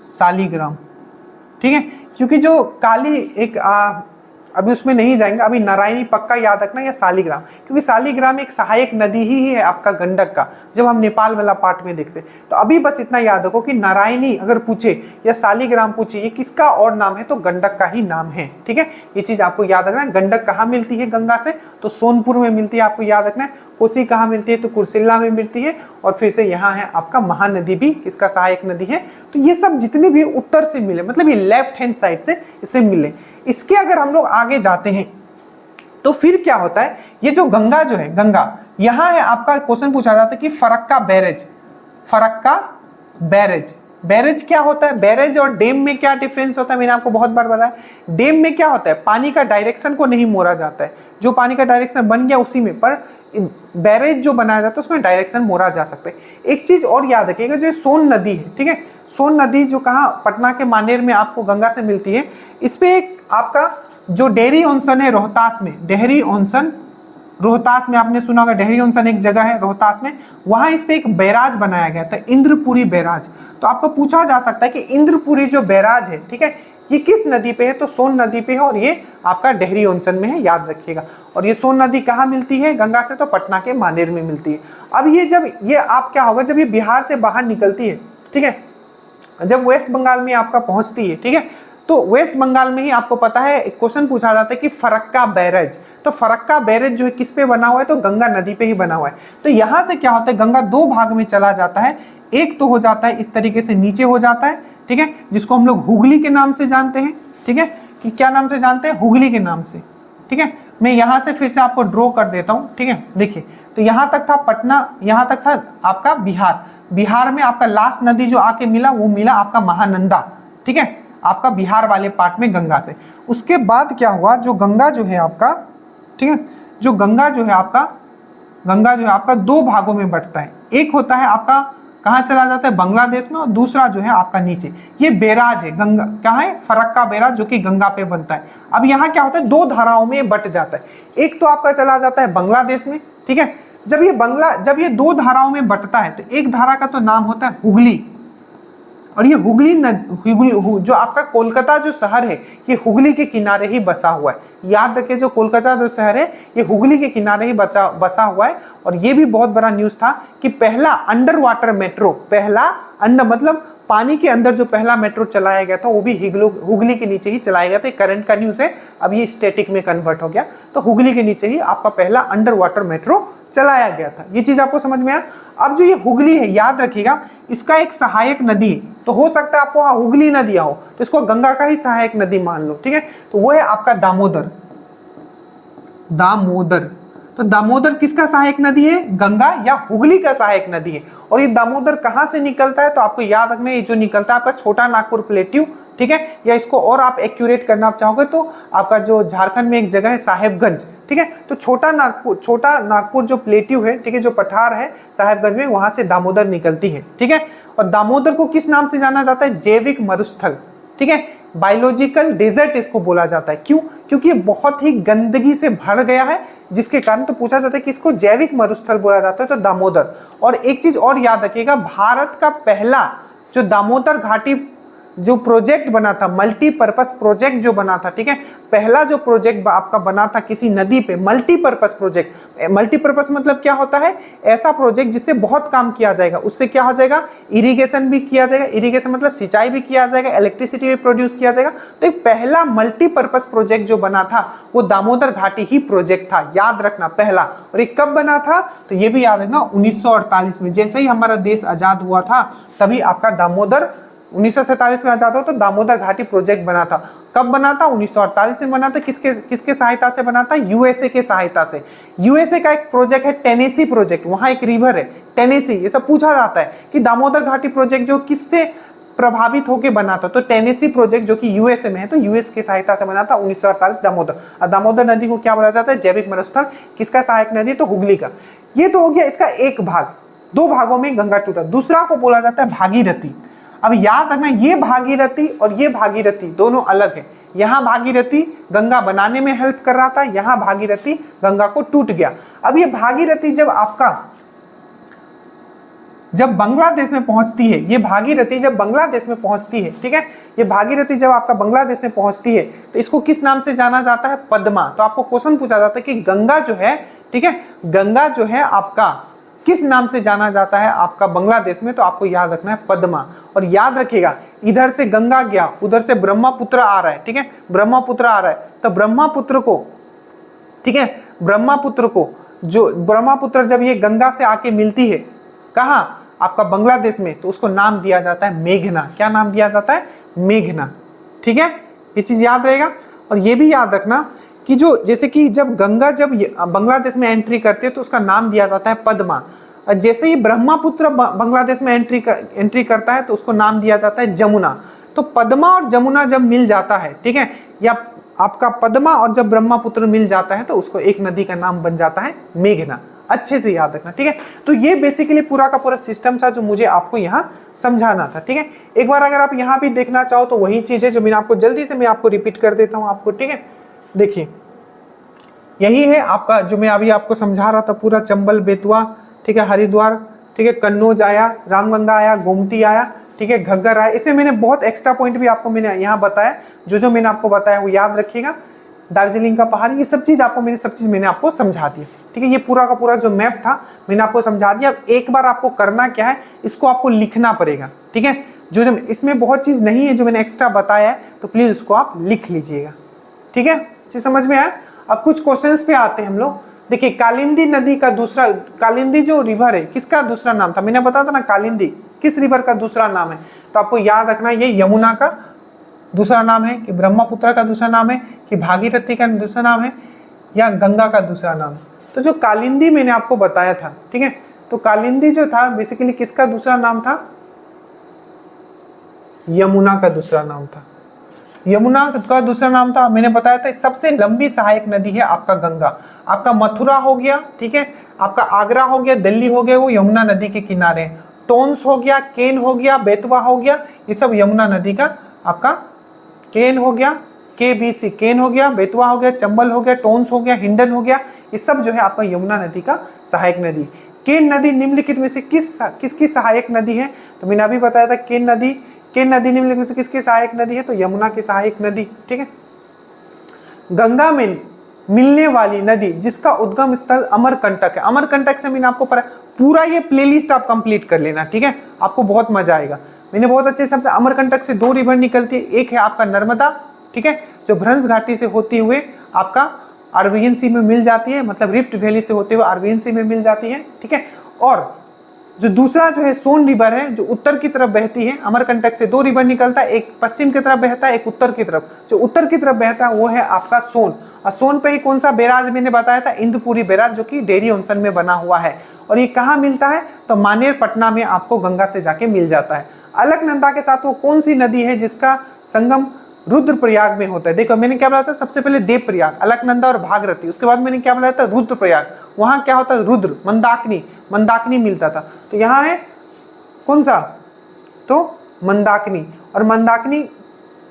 सालीग्राम, ठीक है, क्योंकि जो काली एक अभी उसमें नहीं जाएंगे, अभी नारायणी पक्का याद रखना या सालीग्राम, क्योंकि सालीग्राम एक सहायक नदी ही है आपका गंडक का, जब हम नेपाल वाला पार्ट में देखते। तो अभी बस इतना याद रखो कि नारायणी अगर पूछे या सालीग्राम पूछे ये किसका और नाम है, तो गंडक का ही नाम है, ठीक है, ये चीज आपको याद रखना है। गंडक कहाँ मिलती है गंगा से, तो सोनपुर में मिलती है, आपको याद रखना है। कोसी कहाँ मिलती है, तो कुर्सेला में मिलती है, और फिर से यहाँ है आपका महानदी भी किसका सहायक नदी है। तो ये सब जितने भी उत्तर से मिले, मतलब ये लेफ्ट हैंड साइड से इसे मिले। इसके अगर हम लोग आगे जाते हैं तो फिर क्या होता है, ये जो गंगा जो है, गंगा यहाँ है आपका, क्वेश्चन पूछा जाता है कि Farakka barrage, Farakka barrage, barrage क्या होता है, बैरेज और डैम में क्या डिफरेंस होता है, मैंने आपको बहुत बार बताया। डैम में क्या होता है, पानी का डायरेक्शन को नहीं मोड़ा जाता है, जो पानी का डायरेक्शन बन गया उसी में, पर बैरेज जो बनाया जाता है उसमें डायरेक्शन मोड़ा जा सकता है। एक चीज और याद रखिएगा, जो सोन नदी है, ठीक है, सोन नदी जो कहाँ, पटना के मानेर में आपको गंगा से मिलती है, इस पे एक आपका जो डेहरी ऑनसन है रोहतास में, डेहरी ऑनसन, रोहतास में आपने सुना होगा, डेहरी ऑनसन एक जगह है रोहतास में, वहां इस पे एक बैराज बनाया गया था, इंद्रपुरी बैराज। तो आपको पूछा जा सकता है कि इंद्रपुरी जो बैराज है, ठीक है, ये किस नदी पे है, तो सोन नदी पे है, और ये आपका डेहरी ऑनसन में है, याद रखिएगा। और ये सोन नदी कहाँ मिलती है गंगा से, तो पटना के मानेर में मिलती है। अब ये जब ये आप क्या होगा, जब ये बिहार से बाहर निकलती है, ठीक है, जब वेस्ट बंगाल में आपका पहुंचती है, ठीक है, तो वेस्ट बंगाल में ही आपको पता है एक क्वेश्चन पूछा जाता है कि फरक्का बैरेज, तो फरक्का बैरेज जो है किस पे बना हुआ है, तो गंगा नदी पे ही बना हुआ है। तो यहाँ से क्या होता है, गंगा दो भाग में चला जाता है, एक तो हो जाता है इस तरीके से नीचे हो जाता है, ठीक है, जिसको हम लोग हुगली के नाम से जानते हैं, ठीक है, कि क्या नाम से जानते हैं, हुगली के नाम से, ठीक है। मैं यहाँ से फिर से आपको ड्रॉ कर देता हूँ, ठीक है, देखिए, तो यहाँ तक था पटना, यहाँ तक था आपका बिहार, बिहार में आपका लास्ट नदी जो आके मिला वो मिला आपका महानंदा, ठीक है, आपका बिहार वाले पार्ट में गंगा से। उसके बाद क्या हुआ, जो गंगा जो है आपका, ठीक है, जो गंगा जो है आपका, गंगा जो है आपका दो भागों में बंटता है, एक होता है आपका कहाँ चला जाता है, बांग्लादेश में, और दूसरा जो है आपका नीचे, ये बैराज है गंगा, कहाँ है, फरक्का बैराज, जो कि गंगा पे बनता है। अब यहाँ क्या होता है, दो धाराओं में बट जाता है, एक तो आपका चला जाता है बांग्लादेश में, ठीक है, जब ये दो धाराओं में बटता है तो एक धारा का तो नाम होता है हुगली, और ये जो आपका कोलकाता जो शहर है ये हुगली के किनारे ही बसा हुआ है। याद रखिए जो कोलकाता जो शहर है ये हुगली के किनारे ही बसा हुआ है। और ये भी बहुत बड़ा न्यूज़ था कि पहला अंडर वाटर मेट्रो, पहला अंडर मतलब पानी के अंदर जो पहला मेट्रो चलाया गया था वो भी हुगली के नीचे ही चलाया गया था। करंट का न्यूज़ है, अब ये स्टैटिक में कन्वर्ट हो गया। तो हुगली के नीचे ही आपका पहला अंडर वाटर मेट्रो चलाया गया था। ये चीज आपको समझ में आया। अब जो ये हुगली है याद रखिएगा इसका एक सहायक नदी है, तो हो सकता है आपको हुगली ना दिया हो तो इसको गंगा का ही सहायक नदी मान लो, ठीक है। तो वो है आपका दामोदर। तो दामोदर किसका सहायक नदी है? गंगा या हुगली का सहायक नदी है। और ये दामोदर कहां से निकलता है? तो आपको याद रखना ये जो निकलता है आपका छोटा नागपुर प्लेट्यू, ठीक है। या इसको और आप एक्यूरेट करना चाहोगे तो आपका जो झारखंड में एक जगह है साहेबगंज, ठीक है। तो छोटा नागपुर जो प्लेट्यू है, ठीक है, जो पठार है साहेबगंज में, वहां से दामोदर निकलती है, ठीक है। और दामोदर को किस नाम से जाना जाता है? जैविक मरुस्थल, ठीक है। बायोलॉजिकल डेजर्ट इसको बोला जाता है। क्यों? क्योंकि ये बहुत ही गंदगी से भर गया है, जिसके कारण तो पूछा जाता है कि इसको जैविक मरुस्थल बोला जाता है, तो दामोदर। और एक चीज और याद रखिएगा, भारत का पहला जो दामोदर घाटी जो प्रोजेक्ट बना था, मल्टीपर्पस प्रोजेक्ट जो बना था, ठीक है, पहला जो प्रोजेक्ट आपका बना था किसी नदी पे, मल्टीपर्पस प्रोजेक्ट। मल्टीपर्पस मतलब क्या होता है? ऐसा प्रोजेक्ट जिससे बहुत काम किया जाएगा। उससे क्या हो जाएगा? इरिगेशन भी किया जाएगा, इरिगेशन मतलब सिंचाई भी किया जाएगा, इलेक्ट्रिसिटी भी प्रोड्यूस किया जाएगा। तो एक पहला मल्टीपर्पस प्रोजेक्ट जो बना था वो दामोदर घाटी ही प्रोजेक्ट था, याद रखना पहला। और ये कब बना था? तो ये भी याद रखना 1948 में, जैसे ही हमारा देश आजाद हुआ था तभी आपका दामोदर 1947 में आजाद हो तो दामोदर घाटी प्रोजेक्ट बना था। कब बना था? 1948 में बना था। किसके सहायता से बना था? यूएसए के सहायता से। यूएसए का एक प्रोजेक्ट है टेनेसी प्रोजेक्ट, वहां एक रिवर है टेनेसी। ये सब पूछा जाता है कि दामोदर घाटी प्रोजेक्ट जो किससे प्रभावित होकर बना था, तो टेनेसी प्रोजेक्ट जो कि यूएसए में है, तो यूएस की सहायता से बना था 1948 दामोदर। और दामोदर नदी को क्या बोला जाता है? जैविक मरुस्थल। किसका सहायक नदी? तो हुगली का। ये तो हो गया इसका एक भाग। दो भागों में गंगा टूटा। दूसरा को बोला जाता है भागीरथी। अब याद रखना ये भागीरथी और ये भागीरथी दोनों अलग है। यहां भागीरथी गंगा बनाने में हेल्प कर रहा था, यहां भागीरथी गंगा को टूट गया। अब ये भागीरथी जब बांग्लादेश में पहुंचती है, ये भागीरथी जब बांग्लादेश में पहुंचती है, ठीक है, ये भागीरथी जब आपका बांग्लादेश में पहुंचती है तो इसको किस नाम से जाना जाता है? पद्मा। तो आपको क्वेश्चन पूछा जाता है कि गंगा जो है, ठीक है, गंगा जो है आपका किस नाम से जाना जाता है आपका बांग्लादेश में? तो आपको याद रखना है पद्मा। और याद रखिएगा इधर से गंगा गया, उधर से ब्रह्मपुत्र आ रहा है, ठीक है, ब्रह्मपुत्र आ रहा है, तो ब्रह्मपुत्र को, ठीक है, ब्रह्मपुत्र जब ये गंगा से आके मिलती है कहां? आपका बांग्लादेश में, तो उसको नाम दिया जाता है मेघना। क्या नाम दिया जाता है? मेघना, ठीक है। ये चीज याद रहेगा। और ये भी याद रखना कि जो जैसे कि जब गंगा जब बांग्लादेश में एंट्री करती है तो उसका नाम दिया जाता है पद्मा। और जैसे ही ब्रह्मपुत्र बांग्लादेश में एंट्री करता है तो उसको नाम दिया जाता है जमुना। तो पद्मा और जमुना जब मिल जाता है, ठीक है, या आपका पद्मा और जब ब्रह्मपुत्र मिल जाता है तो उसको एक नदी का नाम बन जाता है मेघना। अच्छे से याद रखना, ठीक है। तो ये बेसिकली पूरा का पूरा सिस्टम था जो मुझे आपको यहाँ समझाना था, ठीक है। एक बार अगर आप यहाँ भी देखना चाहो तो वही चीज है जो मैंने आपको जल्दी से मैं आपको रिपीट कर देता हूँ आपको, ठीक है। देखिए यही है आपका जो मैं अभी आपको समझा रहा था पूरा, चंबल, बेतवा, ठीक है, हरिद्वार, ठीक है, कन्नौज आया, रामगंगा आया, गोमती आया, ठीक है, घग्गर आया। इसमें मैंने बहुत एक्स्ट्रा पॉइंट भी आपको मैंने यहाँ बताया, जो मैंने आपको बताया वो याद रखिएगा। दार्जिलिंग का पहाड़, ये सब चीज आपको मैंने आपको समझा दी, ठीक है। ये पूरा का पूरा जो मैप था मैंने आपको समझा दिया। अब एक बार आपको करना क्या है, इसको आपको लिखना पड़ेगा, ठीक है। जो इसमें बहुत चीज नहीं है जो मैंने एक्स्ट्रा बताया है, तो प्लीज उसको आप लिख लीजिएगा, ठीक है। इसे समझ में आया। अब कुछ क्वेश्चंस पे आते हैं हम लोग। देखिए कालिंदी नदी का दूसरा, कालिंदी जो रिवर है किसका दूसरा नाम था? मैंने बताया था ना कालिंदी किस रिवर का दूसरा नाम है। तो आपको याद रखना ये यमुना का दूसरा नाम है कि ब्रह्मपुत्र का दूसरा नाम है कि भागीरथी का दूसरा नाम है या गंगा का दूसरा नाम है। तो जो कालिंदी मैंने आपको बताया था, ठीक है, तो कालिंदी जो था बेसिकली किसका दूसरा नाम था? यमुना का दूसरा नाम था। यमुना का दूसरा नाम था, मैंने बताया था सबसे लंबी सहायक नदी है आपका गंगा। आपका मथुरा हो गया, ठीक है, आपका आगरा हो गया, दिल्ली हो गया, वो यमुना नदी के किनारे। टोंस हो गया, केन हो गया, बेतवा हो गया, ये सब यमुना नदी का आपका, केन हो गया, KBC केन हो गया, बेतवा हो गया, चंबल हो गया, टोंस हो गया, हिंडन हो गया, ये सब जो है आपका यमुना नदी का सहायक नदी। केन नदी निम्नलिखित में से किसकी सहायक नदी है? तो मैंने अभी बताया था केन नदी के नदी निम्नलिखित में से किसकी सहायक नदी है? तो यमुना की सहायक नदी। ठीक है। गंगा में मिलने वाली नदी जिसका उद्गम स्थल अमरकंटक है। अमरकंटक से मैंने आपको पूरा ये प्लेलिस्ट आप कंप्लीट कर लेना। ठीक है, आपको बहुत मजा आएगा। मैंने बहुत अच्छे से समझा। अमरकंटक से 2 रिवर निकलती है, एक है आपका नर्मदा, ठीक है, जो भ्रंश घाटी से होते हुए आपका अरबियन सी में मिल जाती है, मतलब रिफ्ट वैली से होते हुए अरबियन सी में मिल जाती है। ठीक है, और जो दूसरा जो है सोन रिवर है, जो उत्तर की तरफ बहती है। अमरकंटक से 2 रिवर निकलता है, एक पश्चिम की तरफ बहता है, एक उत्तर की तरफ। जो उत्तर की तरफ बहता है वो है आपका सोन, और सोन पे ही कौन सा बैराज मैंने बताया था? इंदुपुरी बैराज, जो कि डेरी ऑनसन में बना हुआ है। और ये कहाँ मिलता है? तो मानेर पटना में आपको गंगा से जाके मिल जाता है। अलकनंदा के साथ वो कौन सी नदी है जिसका संगम रुद्रप्रयाग में होता है? देखो मैंने क्या बोला था, सबसे पहले देवप्रयाग, अलकनंदा और भागीरथी, उसके बाद मैंने क्या बोला था? रुद्रप्रयाग। वहां क्या होता है? रुद्र, मंदाकिनी, मंदाकिनी मिलता था। तो यहाँ है कौन सा? तो मंदाकिनी। और मंदाकिनी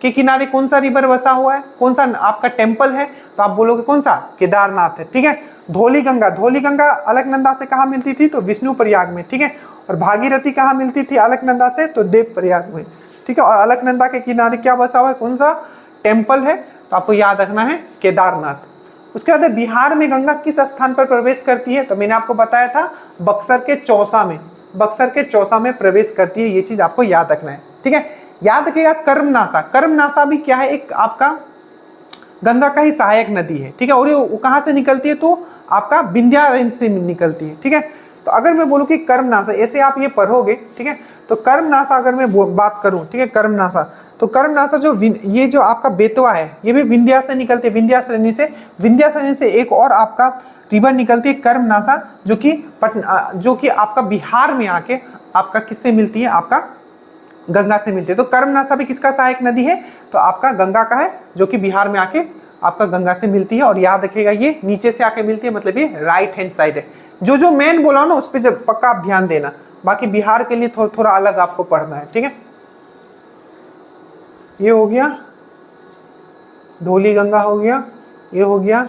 के किनारे कौन सा रिवर बसा हुआ है? कौन सा आपका टेम्पल है? तो आप बोलोगे कौन सा? केदारनाथ है। ठीक है। धौली गंगा, धौली गंगा अलकनंदा से कहाँ मिलती थी? तो विष्णु प्रयाग में। ठीक है। और भागीरथी कहाँ मिलती थी अलकनंदा से? तो देव प्रयाग में। ठीक है। और अलकनंदा के किनारे क्या बसा हुआ है? कौन सा टेम्पल है? तो आपको याद रखना है केदारनाथ। उसके बाद बिहार में गंगा किस स्थान पर प्रवेश करती है? तो मैंने आपको बताया था बक्सर के चौसा में, बक्सर के चौसा में प्रवेश करती है। ये चीज आपको याद रखना है। ठीक है। याद रखिएगा कर्मनासा, कर्मनासा भी क्या है? एक आपका गंगा का ही सहायक नदी है। ठीक है। और ये कहाँ से निकलती है? तो आपका विंध्या रेंज से निकलती है। ठीक है। तो अगर मैं बोलूँ कि कर्मनासा, ऐसे आप ये पढ़ोगे। ठीक है। तो कर्मनासा अगर मैं बात करूं, ठीक है, कर्मनासा, तो कर्मनासा जो ये जो आपका बेतवा है, ये भी विंध्या से निकलती है, विंध्या श्रेणी से। विंध्या श्रेणी से एक और आपका रिवर निकलती है कर्मनासा, जो कि आपका बिहार में आके आपका किससे मिलती है? आपका गंगा से मिलती है। तो कर्मनासा भी किसका सहायक नदी है? तो आपका गंगा का है, जो कि बिहार में आके आपका गंगा से मिलती है। और याद रखिएगा ये नीचे से आके मिलती है, मतलब ये राइट हैंड साइड है। जो मेन बोला ना उस पर जब पक्का आप ध्यान देना। बाकी बिहार के लिए थोड़ा अलग आपको पढ़ना है। ठीक है। ये हो गया धौली गंगा, हो गया ये, हो गया।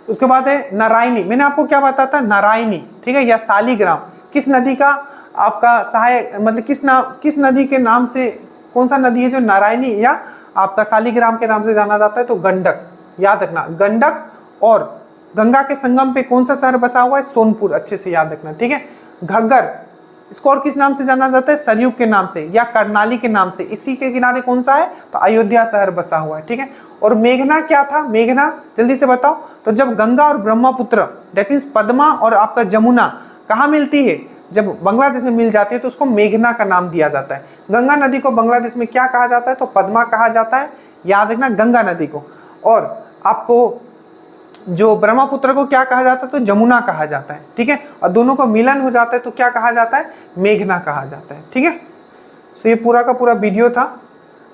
उसके बाद है नारायणी। मैंने आपको क्या बताया था? नारायणी, ठीक है, या शालिग्राम। किस नदी का आपका सहायक, मतलब किस नदी के नाम से, कौन सा नदी है जो नारायणी या आपका शालिग्राम के नाम से जाना जाता है? तो गंडक। याद रखना, गंडक। और गंगा के संगम पे कौन सा शहर बसा हुआ है? सोनपुर। अच्छे से याद रखना। ठीक है। घग्गर, इसको और किस नाम से जाना जाता है? सरयू के नाम से या कर्नाली के नाम से। इसी के किनारे कौन सा है? तो अयोध्या शहर बसा हुआ है। ठीक है। और मेघना क्या था? मेघना जल्दी से बताओ। तो जब गंगा और ब्रह्मपुत्र, दैट मीन्स पद्मा और आपका जमुना कहाँ मिलती है? जब बांग्लादेश में मिल जाती है तो उसको मेघना का नाम दिया जाता है। गंगा नदी को बांग्लादेश में क्या कहा जाता है? तो पद्मा कहा जाता है। याद रखना, गंगा नदी को। और आपको जो ब्रह्मपुत्र को क्या कहा जाता है? तो जमुना कहा जाता है। ठीक है। और दोनों को मिलन हो जाता है तो क्या कहा जाता है? मेघना कहा जाता है। ठीक है। तो ये पूरा का पूरा वीडियो था।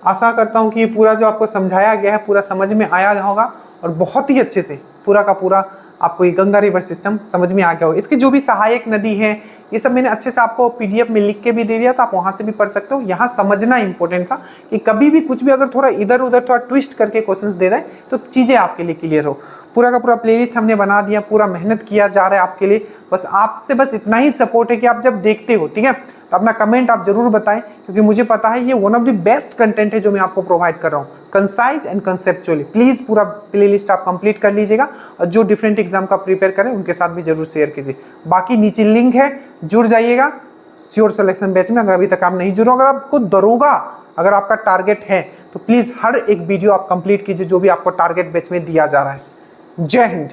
आशा करता हूँ कि ये पूरा जो आपको समझाया गया है पूरा समझ में आया होगा, और बहुत ही अच्छे से पूरा का पूरा आपको ये गंगा रिवर सिस्टम समझ में आ गया होगा। इसकी जो भी सहायक नदी है ये सब मैंने अच्छे से आपको पीडीएफ में लिख के भी दे दिया था, आप वहाँ से भी पढ़ सकते हो। यहाँ समझना इंपॉर्टेंट था कि कभी भी कुछ भी अगर थोड़ा इधर उधर थोड़ा ट्विस्ट करके क्वेश्चंस दे दें तो चीज़ें आपके लिए क्लियर हो। पूरा का पूरा प्लेलिस्ट हमने बना दिया, पूरा मेहनत किया जा रहा है आपके लिए। बस आपसे बस इतना ही सपोर्ट है कि आप जब देखते हो, ठीक है, तो अपना कमेंट आप जरूर बताएं, क्योंकि मुझे पता है ये one of the best content है जो मैं आपको प्रोवाइड कर रहा हूँ, कंसाइज एंड कंसेप्चुअली। प्लीज़ पूरा प्लेलिस्ट आप कंप्लीट कर लीजिएगा, और जो डिफरेंट एग्जाम का प्रिपेयर करें उनके साथ भी जरूर शेयर कीजिए। बाकी नीचे लिंक है, जुड़ जाइएगा श्योर सिलेक्शन बैच में अगर अभी तक आप नहीं जुड़ो। अगर आपको दरोगा अगर आपका टारगेट है तो प्लीज़ हर एक वीडियो आप कंप्लीट कीजिए जो भी आपको टारगेट बैच में दिया जा रहा है। जय हिंद।